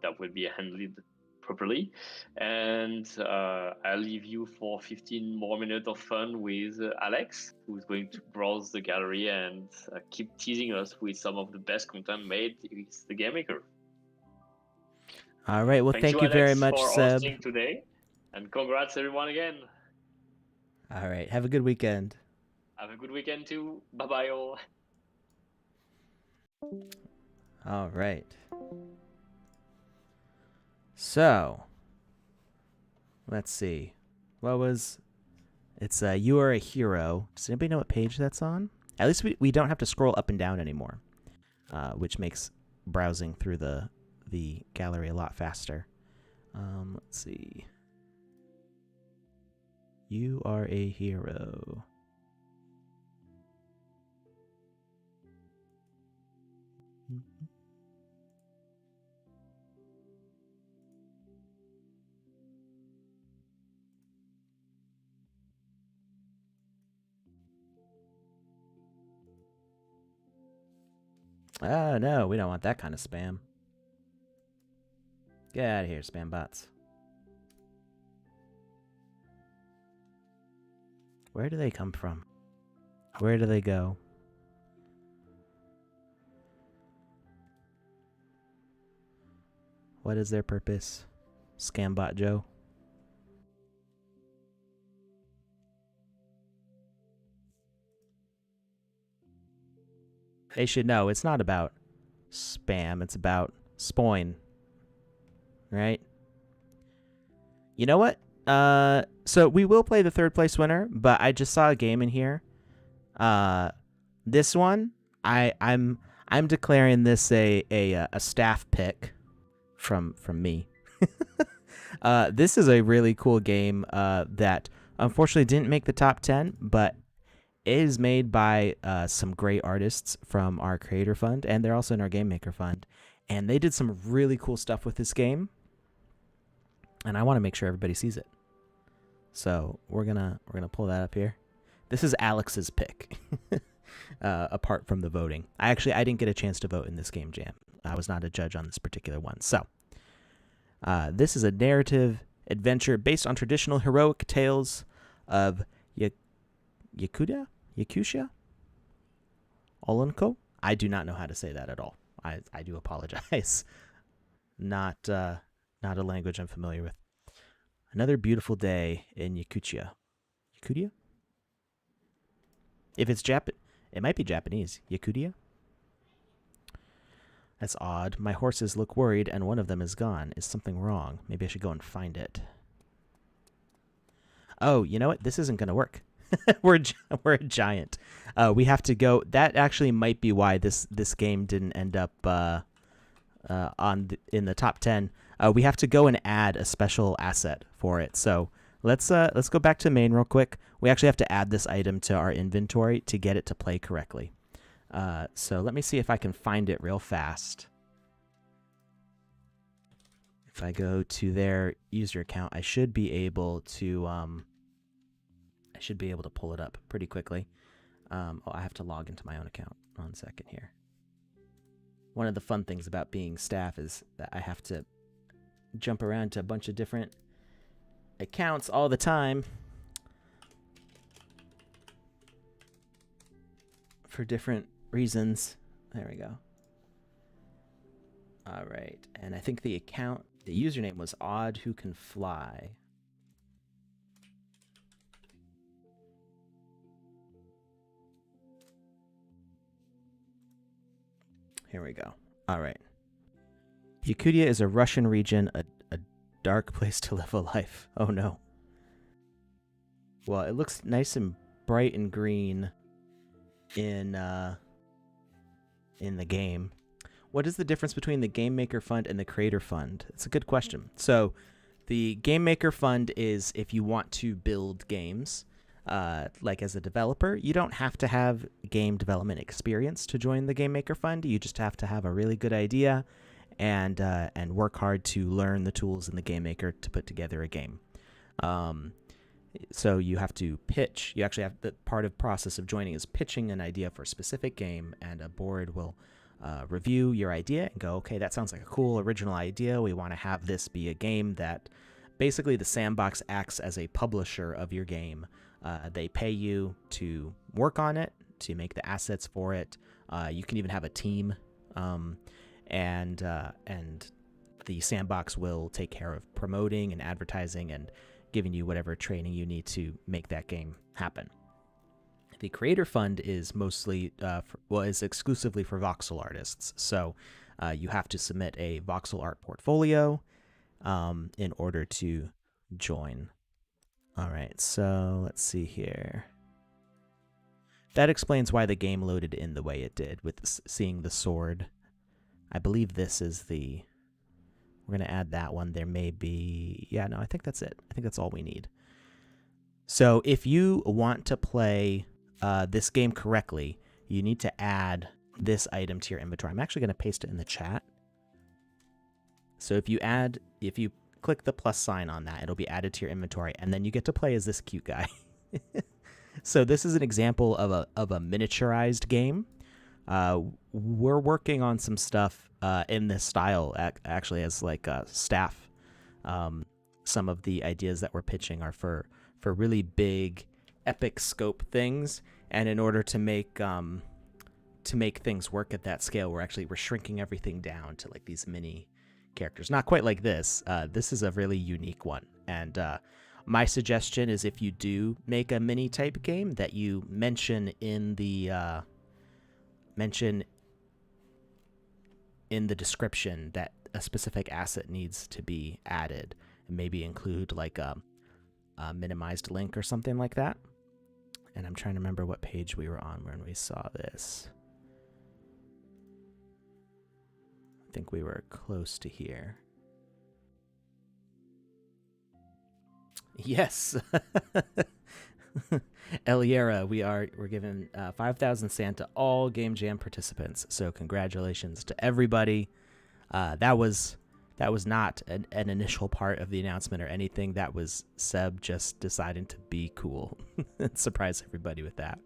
that will be handled properly. And I'll leave you for 15 more minutes of fun with Alex, who's going to browse the gallery and keep teasing us with some of the best content made with the Game Maker. All right. Well, thank you Alex, very much, for Seb. hosting today. And congrats, everyone, again. All right. Have a good weekend. Have a good weekend, too. Bye-bye, all. All right. So, let's see. What was... It's You Are a Hero. Does anybody know what page that's on? At least we don't have to scroll up and down anymore, which makes browsing through the gallery a lot faster. Let's see. You Are a Hero. Oh, no, we don't want that kind of spam. Get out of here, spam bots. Where do they come from? Where do they go? What is their purpose? Scambot Joe? They should know it's not about spam, it's about spoin. Right? You know what? So we will play the third place winner, but I just saw a game in here. This one, I'm declaring this a staff pick from me. This is a really cool game that unfortunately didn't make the top 10, but it is made by some great artists from our creator fund, and they're also in our game maker fund, and they did some really cool stuff with this game, and I want to make sure everybody sees it. So we're gonna pull that up here. This is Alex's pick. Apart from the voting, I didn't get a chance to vote in this game jam. I was not a judge on this particular one. So this is a narrative adventure based on traditional heroic tales of Yakutia? Olenko? I do not know how to say that at all. I do apologize. Not a language I'm familiar with. Another beautiful day in Yakutia. Yakutia? If it's it might be Japanese. Yakutia? That's odd. My horses look worried and one of them is gone. Is something wrong? Maybe I should go and find it. Oh, you know what? This isn't going to work. we're a giant. We have to go. That actually might be why this game didn't end up in the top 10. We have to go and add a special asset for it. So let's go back to main real quick. We actually have to add this item to our inventory to get it to play correctly. So let me see if I can find it real fast. If I go to their user account, I should be able to pull it up pretty quickly. I have to log into my own account. 1 second here. one of the fun things about being staff is that I have to jump around to a bunch of different accounts all the time for different reasons. There we go. All right, and I think the username was Odd Who Can Fly. Here we go. All right. Yakutia is a Russian region, a dark place to live a life. Oh no. Well, it looks nice and bright and green in the game. What is the difference between the Game Maker Fund and the Creator Fund? It's a good question. So, the Game Maker Fund is if you want to build games, like as a developer, you don't have to have game development experience to join the Game Maker Fund. You just have to have a really good idea and work hard to learn the tools in the Game Maker to put together a game. So you have to pitch. You actually have the part of process of joining is pitching an idea for a specific game, and a board will review your idea and go, okay, that sounds like a cool original idea. We want to have this be a game that basically the Sandbox acts as a publisher of your game. They pay you to work on it, to make the assets for it. You can even have a team, and the Sandbox will take care of promoting and advertising and giving you whatever training you need to make that game happen. The Creator Fund is mostly, is exclusively for voxel artists. So you have to submit a voxel art portfolio in order to join. All right, so let's see here. That explains why the game loaded in the way it did with seeing the sword. I believe this is the... We're going to add that one. There may be... Yeah, no, I think that's it. I think that's all we need. So if you want to play this game correctly, you need to add this item to your inventory. I'm actually going to paste it in the chat. So if you click the plus sign on that, it'll be added to your inventory, and then you get to play as this cute guy. So this is an example of a miniaturized game. We're working on some stuff in this style, actually, as like staff. Some of the ideas that we're pitching are for really big, epic scope things, and in order to make things work at that scale, we're shrinking everything down to like these mini characters. Not quite like this. This is a really unique one, and my suggestion is if you do make a mini type game, that you mention in the description that a specific asset needs to be added, and maybe include like a minimized link or something like that. And I'm trying to remember what page we were on when we saw this. I think we were close to here. Yes. Eliera, we're giving 5,000 sand to all Game Jam participants. So congratulations to everybody. That was not an initial part of the announcement or anything. That was Seb just deciding to be cool and surprise everybody with that.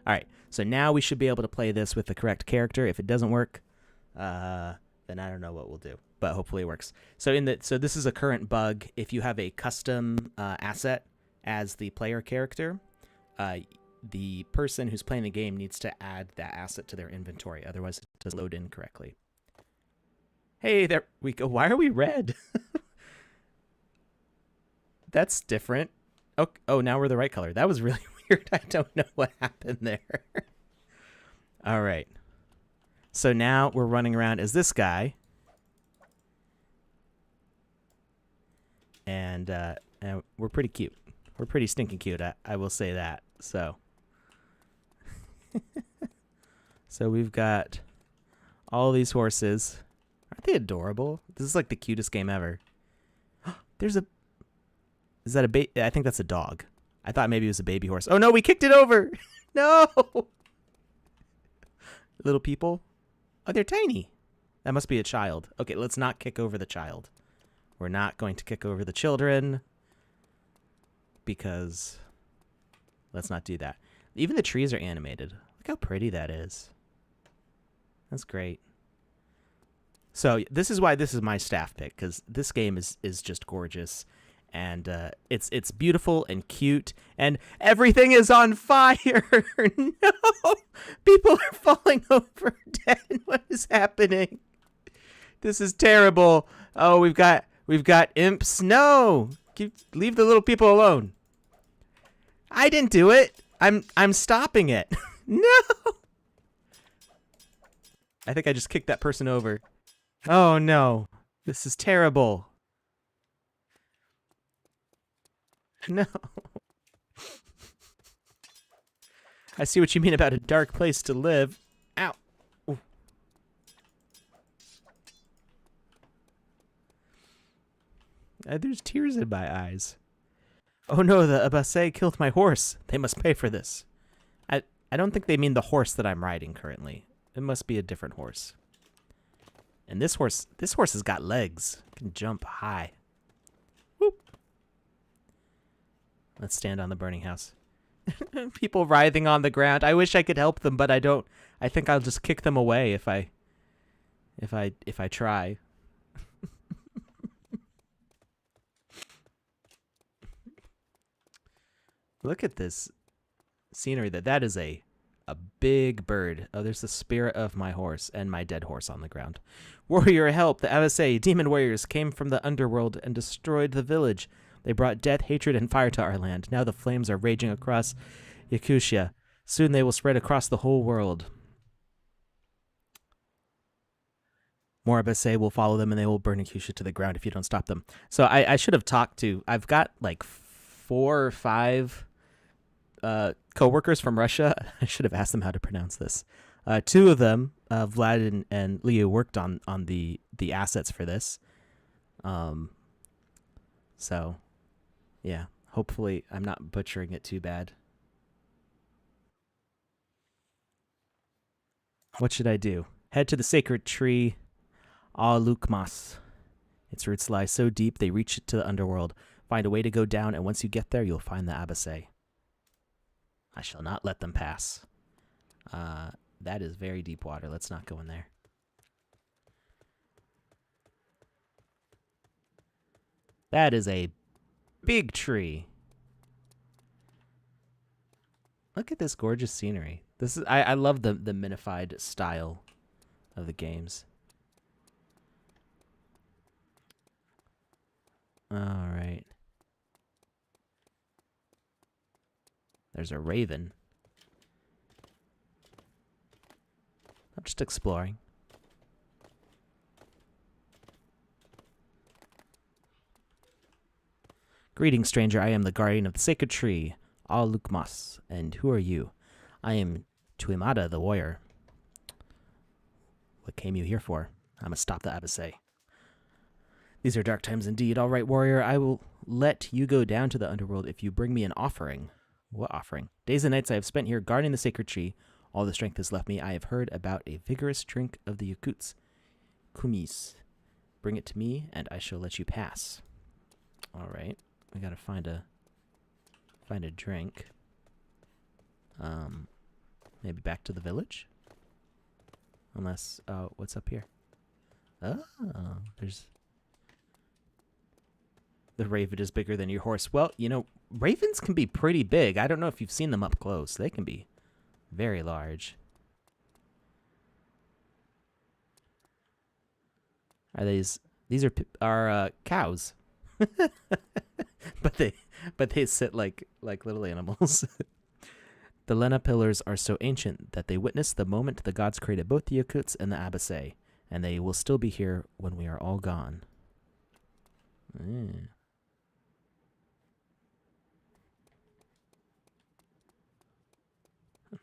All right, so now we should be able to play this with the correct character. If it doesn't work, then I don't know what we'll do, but hopefully it works. So this is a current bug. If you have a custom asset as the player character, the person who's playing the game needs to add that asset to their inventory. Otherwise, it doesn't load in correctly. Hey, there we go. Why are we red? That's different. Oh, now we're the right color. That was really weird. I don't know what happened there. All right. So now we're running around as this guy. And we're pretty cute. We're pretty stinking cute. I will say that. So, so we've got all these horses. Aren't they adorable? This is like the cutest game ever. Is that a I think that's a dog. I thought maybe it was a baby horse. Oh no, we kicked it over. No. Little people. Oh, they're tiny. That must be a child. Okay, let's not kick over the child. We're not going to kick over the children, because let's not do that. Even the trees are animated. Look how pretty that is. That's great. So this is why this is my staff pick, because this game is just gorgeous, and it's beautiful and cute, and everything is on fire. No, people are falling over dead. What is happening? This is terrible. Oh, we've got imps. No, leave the little people alone. I didn't do it. I'm stopping it. No. I think I just kicked that person over. Oh no. This is terrible. No. I see what you mean about a dark place to live. Ow. Ooh. There's tears in my eyes. Oh no, the Abbasse killed my horse. They must pay for this. I don't think they mean the horse that I'm riding currently. It must be a different horse. And this horse has got legs. It can jump high. Whoop. Let's stand on the burning house. People writhing on the ground. I wish I could help them, but I don't. I think I'll just kick them away if I try. Look at this scenery. That is a big bird. Oh, there's the spirit of my horse and my dead horse on the ground. Warrior, help! The Avasai demon warriors came from the underworld and destroyed the village. They brought death, hatred, and fire to our land. Now the flames are raging across Yakutia. Soon they will spread across the whole world. More Abbasse will follow them, and they will burn Yakutia to the ground if you don't stop them. So I should have talked to... I've got like 4 or 5 co-workers from Russia. I should have asked them how to pronounce this. 2 of them, Vlad and Leo, worked on the assets for this. So, yeah. Hopefully, I'm not butchering it too bad. What should I do? Head to the sacred tree, Alukmas. Its roots lie so deep they reach to the underworld. Find a way to go down, and once you get there, you'll find the Abbasse. I shall not let them pass. That is very deep water. Let's not go in there. That is a big tree. Look at this gorgeous scenery. This is I love the minified style of the games. All right. There's a raven. I'm just exploring. Greetings, stranger. I am the guardian of the sacred tree, Alukmas. And who are you? I am Tuimada, the warrior. What came you here for? I must stop the Abbasse. These are dark times indeed. All right, warrior. I will let you go down to the underworld if you bring me an offering. What offering? Days and nights I have spent here guarding the sacred tree. All the strength has left me. I have heard about a vigorous drink of the Yakuts. Kumis. Bring it to me, and I shall let you pass. All right. We gotta find a drink. Maybe back to the village? Unless, what's up here? Oh, there's... The raven is bigger than your horse. Well, you know, ravens can be pretty big. I don't know if you've seen them up close. They can be very large. Are these are cows. but they sit like little animals. The Lena pillars are so ancient that they witnessed the moment the gods created both the Yakuts and the Abbasse, and they will still be here when we are all gone.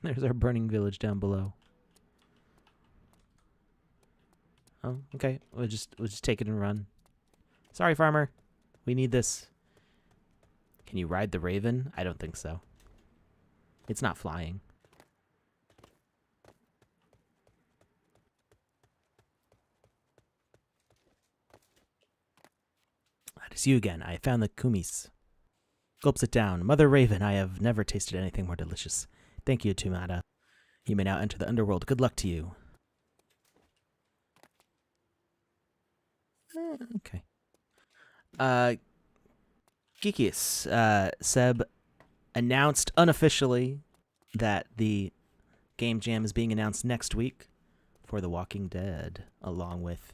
There's our burning village down below. Oh, okay. We'll just take it and run. Sorry, farmer. We need this. Can you ride the raven? I don't think so. It's not flying. That is you again. I found the kumis. Gulps it down. Mother Raven, I have never tasted anything more delicious. Thank you, Tumata. You may now enter the underworld. Good luck to you. Okay. Geekius, Seb announced unofficially that the Game Jam is being announced next week for The Walking Dead, along with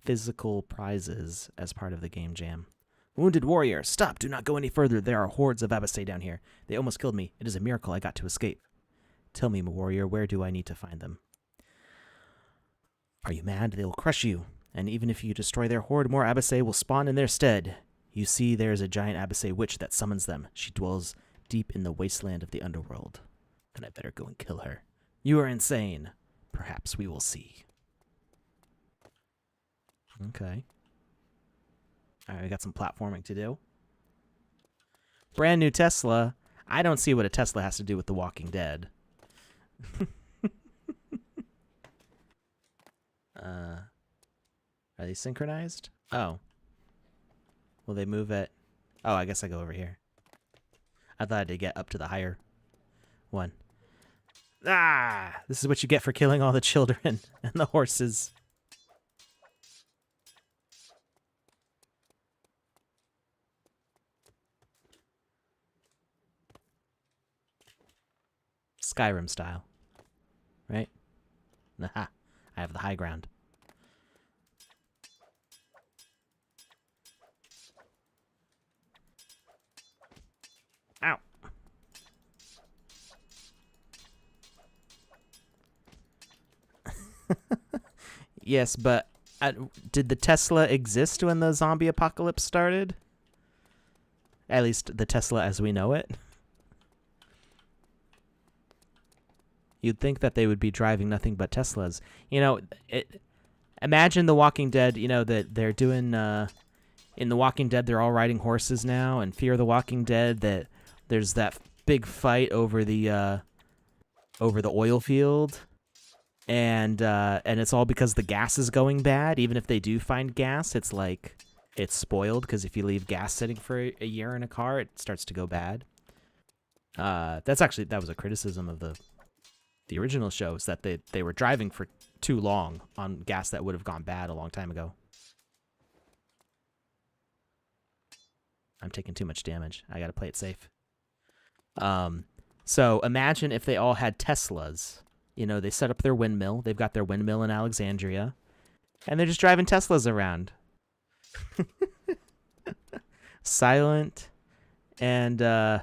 physical prizes as part of the Game Jam. Wounded warrior, stop! Do not go any further. There are hordes of Abbasae down here. They almost killed me. It is a miracle I got to escape. Tell me, warrior, where do I need to find them? Are you mad? They will crush you. And even if you destroy their horde, more Abbasae will spawn in their stead. You see, there is a giant Abbasae witch that summons them. She dwells deep in the wasteland of the underworld. Then I better go and kill her. You are insane. Perhaps we will see. Okay. All right, we got some platforming to do. Brand new Tesla. I don't see what a Tesla has to do with The Walking Dead. Are they synchronized? Oh. Will they move it? Oh, I guess I go over here. I thought I had to get up to the higher one. Ah! This is what you get for killing all the children and the horses. Skyrim style. Right? Aha. I have the high ground. Ow. Yes, but did the Tesla exist when the zombie apocalypse started? At least the Tesla as we know it. You'd think that they would be driving nothing but Teslas. You know, imagine The Walking Dead, you know, that they're doing... in The Walking Dead, they're all riding horses now, and Fear the Walking Dead, that there's that big fight over the oil field, and it's all because the gas is going bad. Even if they do find gas, it's like it's spoiled, because if you leave gas sitting for a year in a car, it starts to go bad. That was a criticism of the original shows, that they were driving for too long on gas that would have gone bad a long time ago. I'm taking too much damage. I gotta play it safe. So imagine if they all had Teslas. You know, they set up their windmill. They've got their windmill in Alexandria, and they're just driving Teslas around. Silent, and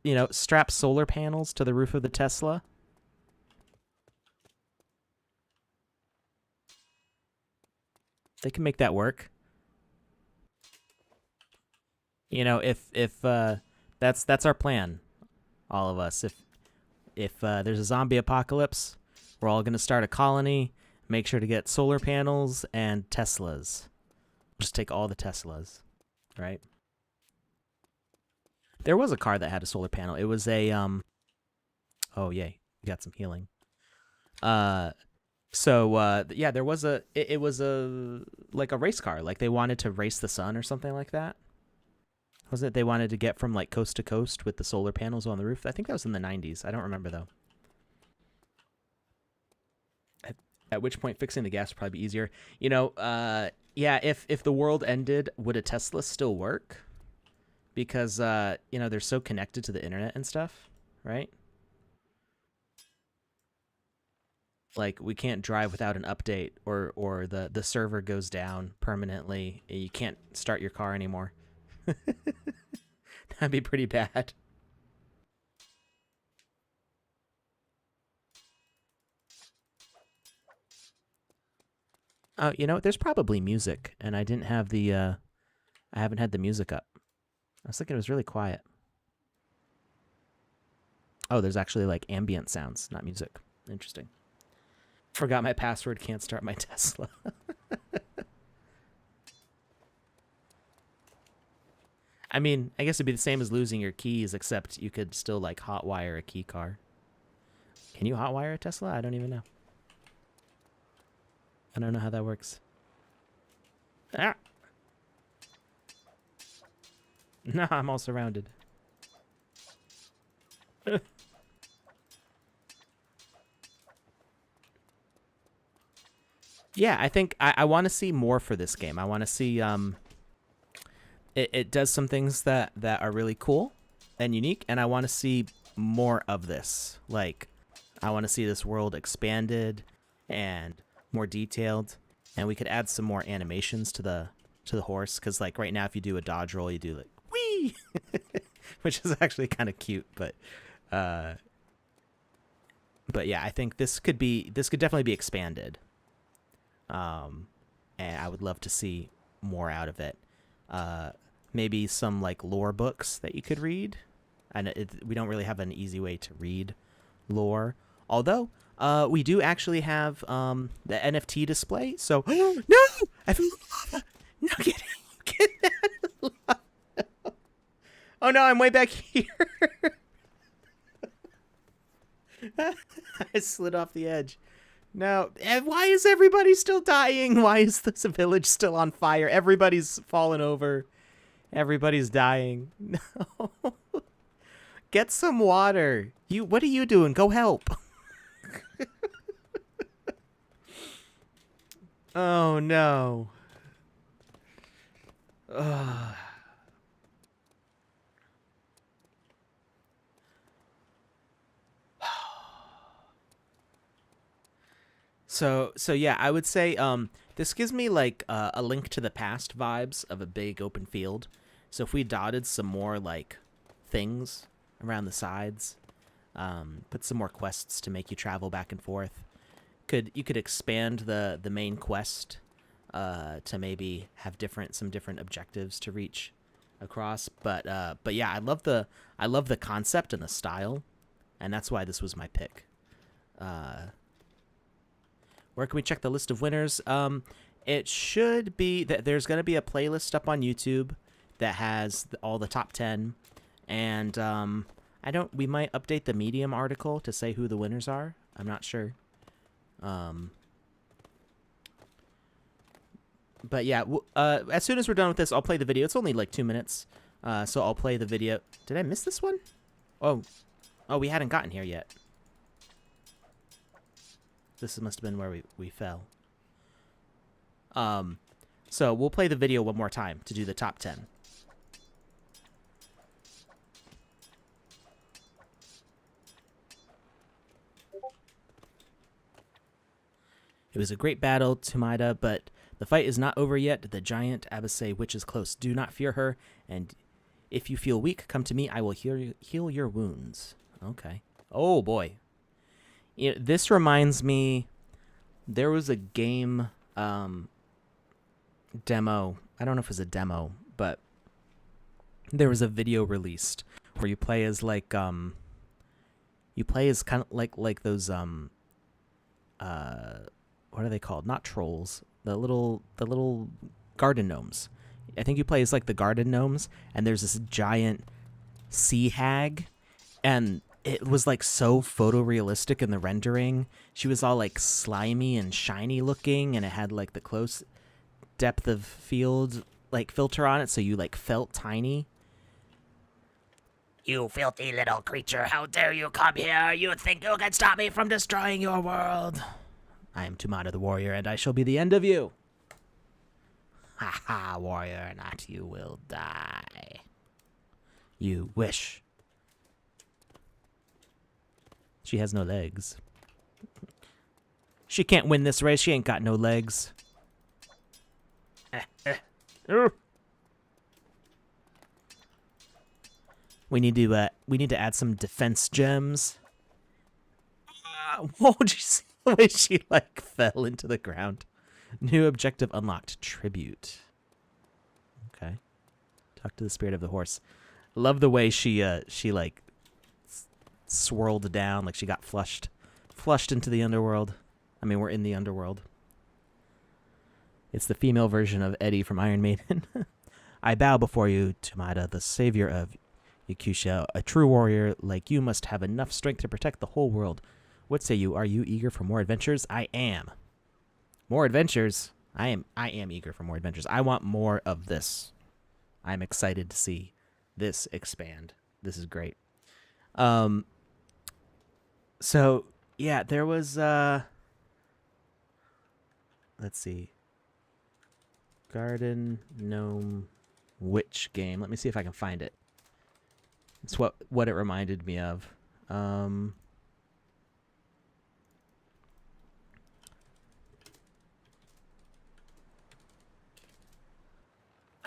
you know, strap solar panels to the roof of the Tesla. They can make that work. You know, if that's our plan, all of us. If there's a zombie apocalypse, we're all gonna start a colony. Make sure to get solar panels and Teslas. Just take all the Teslas, right? There was a car that had a solar panel. It was a Oh yay, we got some healing. Yeah, there was it was a like a race car. Like they wanted to race the sun or something like that. Wasn't it they wanted to get from like coast to coast with the solar panels on the roof? I think that was in the 90s. I don't remember though. At which point fixing the gas would probably be easier. You know, yeah, if the world ended, would a Tesla still work? Because you know, they're so connected to the internet and stuff, right? Like we can't drive without an update, or the server goes down permanently. You can't start your car anymore. That'd be pretty bad. Oh, you know, there's probably music, and I didn't have I haven't had the music up. I was thinking it was really quiet. Oh, there's actually like ambient sounds, not music. Interesting. Forgot my password, can't start my Tesla. I mean, I guess it'd be the same as losing your keys, except you could still like hotwire a key car. Can you hotwire a Tesla? I don't even know. I don't know how that works. Ah! No, I'm all surrounded. Yeah, I think I want to see more for this game. I want to see it does some things that are really cool and unique, and I want to see more of this. Like, I want to see this world expanded and more detailed, and we could add some more animations to the horse, because like right now, if you do a dodge roll, you do like wee, which is actually kind of cute, uh, but yeah, I think this could definitely be expanded, and I would love to see more out of it. Maybe some like lore books that you could read. And we don't really have an easy way to read lore, although we do actually have the NFT display. So no, I feel no, get that. Oh no, I'm way back here. I slid off the edge. No, why is everybody still dying? Why is this village still on fire? Everybody's fallen over. Everybody's dying. No. Get some water. What are you doing? Go help. Oh no. Ugh. So yeah, I would say this gives me like a Link to the Past vibes of a big open field. So if we dotted some more like things around the sides, put some more quests to make you travel back and forth. You could expand the main quest to maybe have some different objectives to reach across. But yeah, I love the concept and the style, and that's why this was my pick. Where can we check the list of winners? It should be that there's going to be a playlist up on YouTube that has all the top 10, and we might update the Medium article to say who the winners are. I'm not sure. But yeah, as soon as we're done with this, I'll play the video. It's only like 2 minutes, so I'll play the video. Did I miss this one? Oh, we hadn't gotten here yet. This must have been where we fell. So we'll play the video one more time to do the top 10. It was a great battle, Tumida, but the fight is not over yet. The giant Abase witch is close. Do not fear her, and if you feel weak, come to me. I will heal your wounds. Okay. Oh, boy. This reminds me, there was a game demo. I don't know if it was a demo, but there was a video released where you play as like kind of like those what are they called? Not trolls. The little garden gnomes. I think you play as like the garden gnomes, and there's this giant sea hag, and it was like so photorealistic in the rendering. She was all like slimy and shiny looking, and it had like the close depth of field like filter on it, so you like felt tiny. You filthy little creature, how dare you come here? You think you can stop me from destroying your world? I am Tumada the warrior, and I shall be the end of you. Ha ha, warrior, not you will die. You wish. She has no legs. She can't win this race. She ain't got no legs. We need to add some defense gems. Whoa, did you see the way she like fell into the ground? New objective unlocked. Tribute. Okay. Talk to the spirit of the horse. Love the way she like swirled down, like she got flushed into the underworld. I mean, we're in the underworld. It's the female version of Eddie from Iron Maiden. I bow before you, Tumada, the savior of Yakusha. A true warrior like you must have enough strength to protect the whole world. What say you? Are you eager for more adventures? I am. More adventures? I am eager for more adventures. I want more of this. I'm excited to see this expand. This is great. So yeah, there was let's see. Garden Gnome Witch game. Let me see if I can find it. It's what it reminded me of. I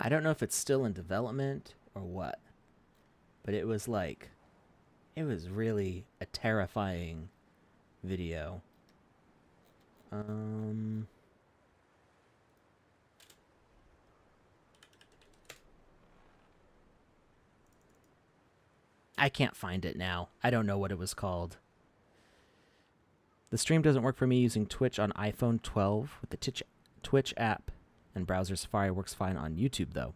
don't know if it's still in development or what, but it was really a terrifying video. I can't find it now. I don't know what it was called. The stream doesn't work for me using Twitch on iPhone 12 with the Twitch app and browser Safari. Works fine on YouTube though.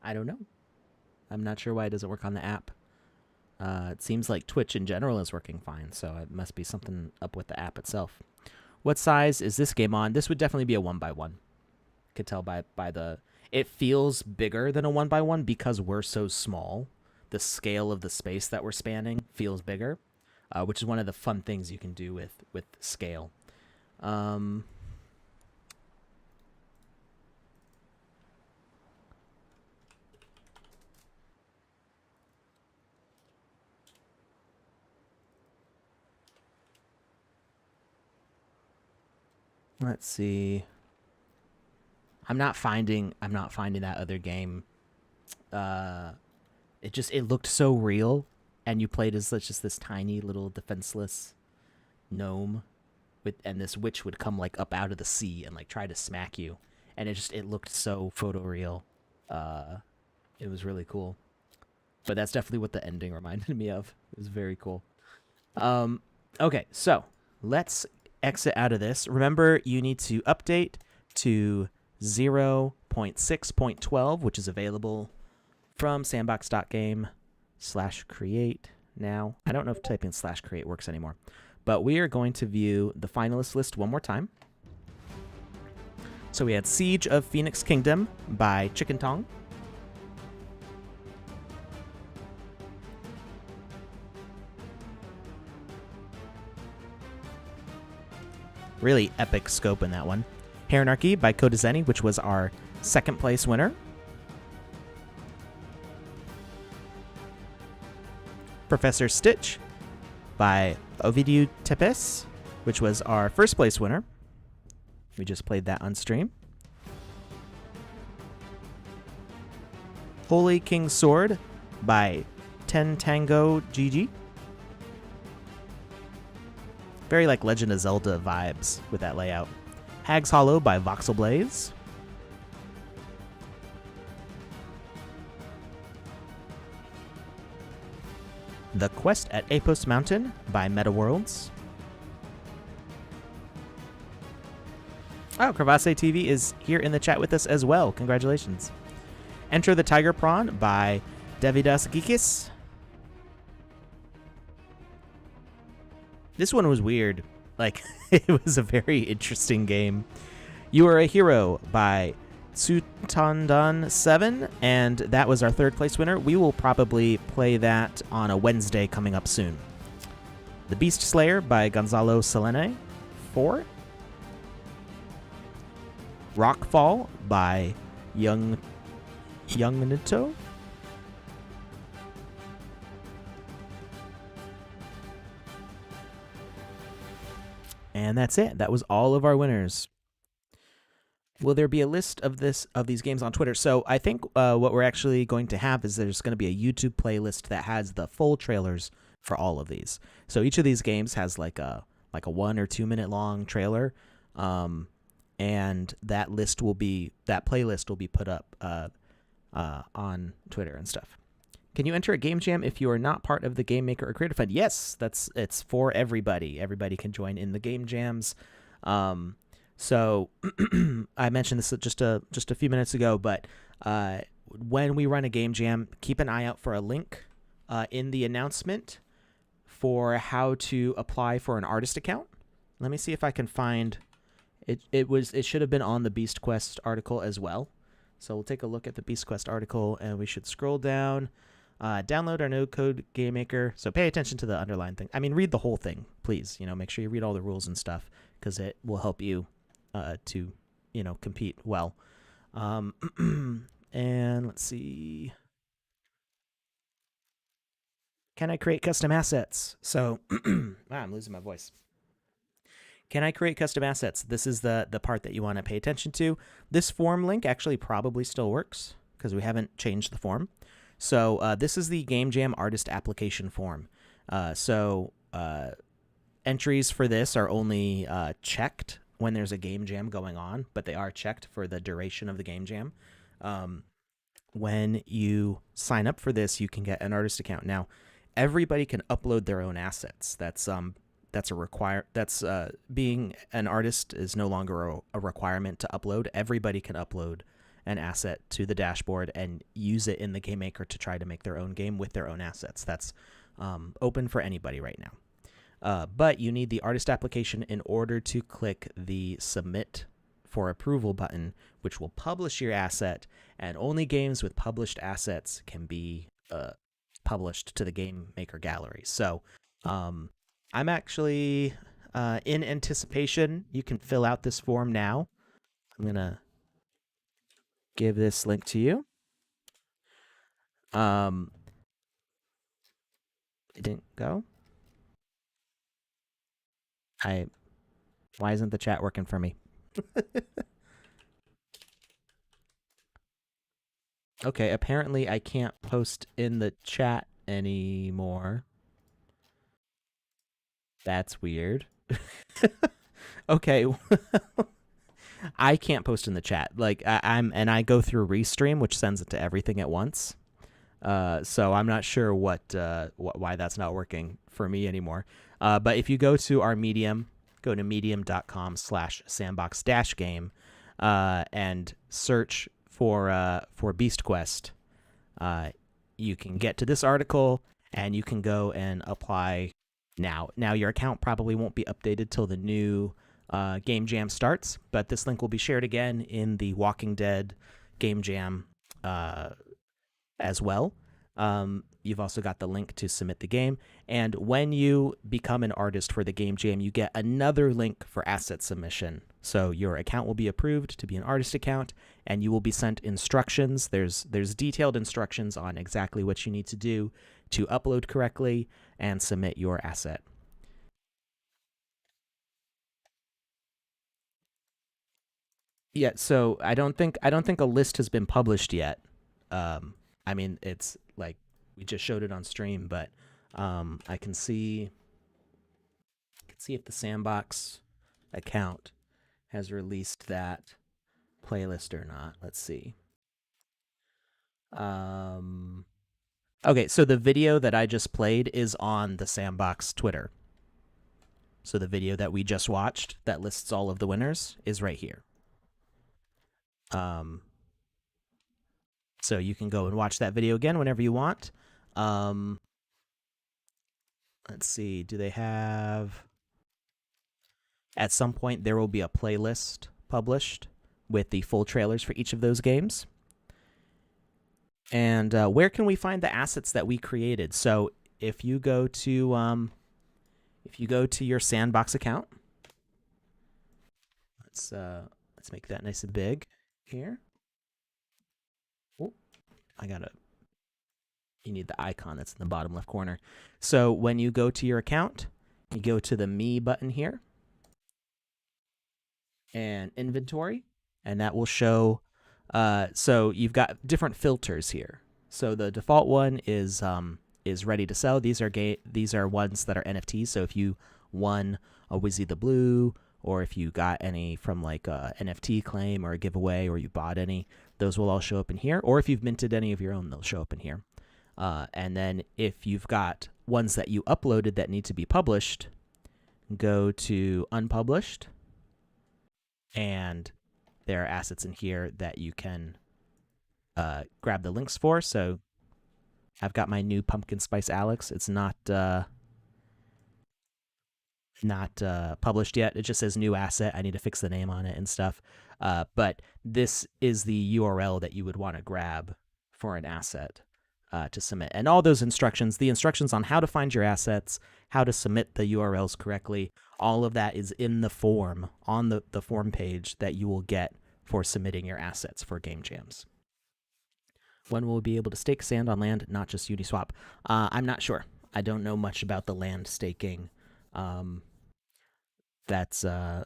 I don't know. I'm not sure why it doesn't work on the app. It seems like Twitch in general is working fine, so it must be something up with the app itself. What size is this game on? This would definitely be a 1x1. Could tell by the... It feels bigger than a 1x1 because we're so small. The scale of the space that we're spanning feels bigger, which is one of the fun things you can do with scale. Let's see. I'm not finding that other game. It looked so real, and you played as just this tiny little defenseless gnome and this witch would come like up out of the sea and like try to smack you, and it looked so photoreal. It was really cool. But that's definitely what the ending reminded me of. It was very cool. Okay, so let's exit out of this. Remember, you need to update to 0.6.12, which is available from sandbox.game/create now. I don't know if typing /create works anymore, but we are going to view the finalist list one more time. So we had Siege of Phoenix Kingdom by Chicken Tong. Really epic scope in that one. Haranarchy by Kodazeni, which was our second place winner. Professor Stitch by Ovidiu Tepes, which was our first place winner. We just played that on stream. Holy King's Sword by Ten Tango GG. Very like Legend of Zelda vibes with that layout. Hag's Hollow by voxel-based. The Quest at Apos Mountain by MetaWorlds. Oh, Crevasse TV is here in the chat with us as well. Congratulations. Enter the Tiger Prawn by Davidas Gikis. This one was weird. Like, it was a very interesting game. You Are a Hero by Tsutandan7, and that was our third place winner. We will probably play that on a Wednesday coming up soon. The Beast Slayer by Gonzalo Selene 4. Rockfall by Young Nito. And that's it. That was all of our winners. Will there be a list of these games on Twitter? So I think what we're actually going to have is there's going to be a YouTube playlist that has the full trailers for all of these. So each of these games has like a 1 or 2 minute long trailer, and that playlist will be put up on Twitter and stuff. Can you enter a game jam if you are not part of the Game Maker or Creator Fund? Yes, it's for everybody. Everybody can join in the game jams. So I mentioned this just a few minutes ago, but when we run a game jam, keep an eye out for a link in the announcement for how to apply for an artist account. Let me see if I can find it. It should have been on the Beast Quest article as well. So we'll take a look at the Beast Quest article, and we should scroll down. Download our no-code game maker. So pay attention to the underlying thing. I mean, read the whole thing, please. Make sure you read all the rules and stuff because it will help you to compete well. And let's see. Can I create custom assets? So, wow, I'm losing my voice. Can I create custom assets? This is the part that you want to pay attention to. This form link actually probably still works because we haven't changed the form. So this is the Game Jam artist application form. Entries for this are only checked when there's a game jam going on, but they are checked for the duration of the game jam. When you sign up for this, you can get an artist account. Now, everybody can upload their own assets. That's being an artist is no longer a requirement to upload. Everybody can upload an asset to the dashboard and use it in the game maker to try to make their own game with their own assets. That's open for anybody right now. But you need the artist application in order to click the submit for approval button, which will publish your asset, and only games with published assets can be published to the game maker gallery. So I'm actually in anticipation. You can fill out this form now. I'm going to give this link to you. It didn't go. Why isn't the chat working for me? Okay, apparently I can't post in the chat anymore. That's weird. Okay. I can't post in the chat. Like I go through Restream, which sends it to everything at once. So I'm not sure why that's not working for me anymore. But if you go to our Medium, go to medium.com/sandbox-game and search for Beast Quest, you can get to this article and you can go and apply now. Now your account probably won't be updated till the new Game Jam starts, but this link will be shared again in the Walking Dead Game Jam as well. You've also got the link to submit the game. And when you become an artist for the Game Jam, you get another link for asset submission. So your account will be approved to be an artist account, and you will be sent instructions. There's detailed instructions on exactly what you need to do to upload correctly and submit your asset. Yeah, so I don't think a list has been published yet. I mean, it's like we just showed it on stream, but I can see if the Sandbox account has released that playlist or not. Let's see. Okay, so the video that I just played is on the Sandbox Twitter. So the video that we just watched that lists all of the winners is right here. So you can go and watch that video again whenever you want. Let's see, do they have... At some point, there will be a playlist published with the full trailers for each of those games. And where can we find the assets that we created? So if you go to your Sandbox account, let's make that nice and big here. Oh, you need the icon that's in the bottom left corner. So when you go to your account, you go to the Me button here and inventory, and that will show. So you've got different filters here. So the default one is ready to sell. These are ones that are NFTs. So if you won a Wizzy the Blue, or if you got any from like a NFT claim or a giveaway, or you bought any, those will all show up in here. Or if you've minted any of your own, they'll show up in here. And then if you've got ones that you uploaded that need to be published, go to unpublished, and there are assets in here that you can grab the links for. So I've got my new Pumpkin Spice Alex. It's not published yet. It just says new asset. I need to fix the name on it and stuff. But this is the URL that you would want to grab for an asset. to submit. And all those instructions, the instructions on how to find your assets, how to submit the URLs correctly, all of that is in the form on the form page that you will get for submitting your assets for game jams. When will we be able to stake sand on land, not just Uniswap? I'm not sure. I don't know much about the land staking. That's I'm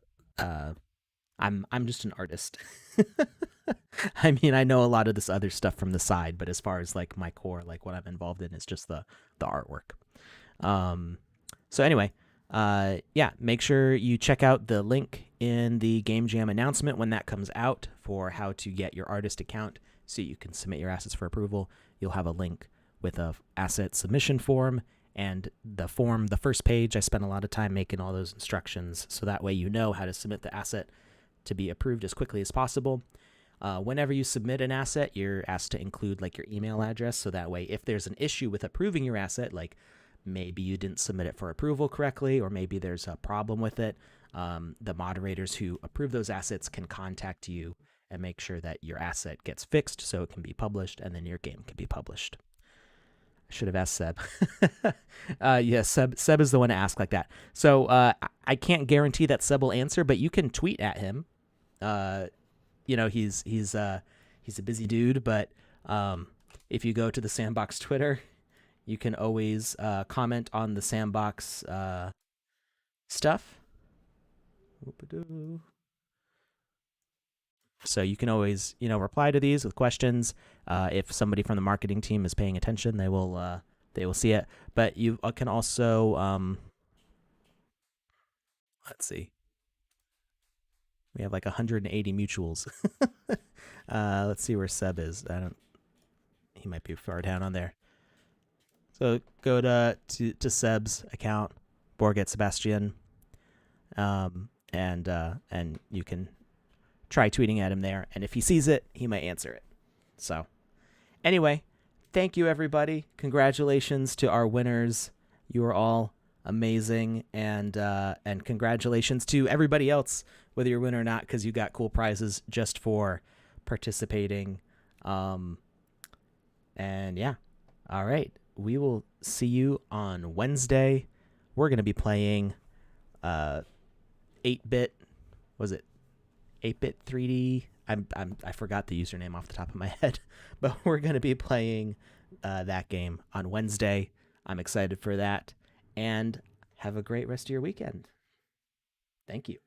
just an artist. I mean, I know a lot of this other stuff from the side, but as far as like my core, like what I'm involved in is just the artwork. So anyway, yeah, make sure you check out the link in the Game Jam announcement when that comes out for how to get your artist account so you can submit your assets for approval. You'll have a link with a asset submission form and the form, the first page. I spent a lot of time making all those instructions so that way you know how to submit the asset to be approved as quickly as possible. Whenever you submit an asset, you're asked to include like your email address, so that way if there's an issue with approving your asset, like maybe you didn't submit it for approval correctly, or maybe there's a problem with it, the moderators who approve those assets can contact you and make sure that your asset gets fixed so it can be published and then your game can be published. I should have asked Seb. Yeah, Seb is the one to ask like that. So I can't guarantee that Seb will answer, but you can tweet at him. You know, he's a busy dude, but if you go to the Sandbox Twitter, you can always comment on the Sandbox stuff. So you can always, reply to these with questions. If somebody from the marketing team is paying attention, they will see it. But you can also, let's see, we have like 180 mutuals. Let's see where Seb is. He might be far down on there. So go to Seb's account, Borget Sebastian, and you can try tweeting at him there. And if he sees it, he might answer it. So anyway, thank you everybody. Congratulations to our winners. You are all amazing, and congratulations to everybody else, whether you're a winner or not, because you got cool prizes just for participating. And yeah, all right, we will see you on Wednesday. We're gonna be playing 8-bit. Was it 8-bit 3D? I forgot the username off the top of my head, but we're gonna be playing that game on Wednesday. I'm excited for that. And have a great rest of your weekend. Thank you.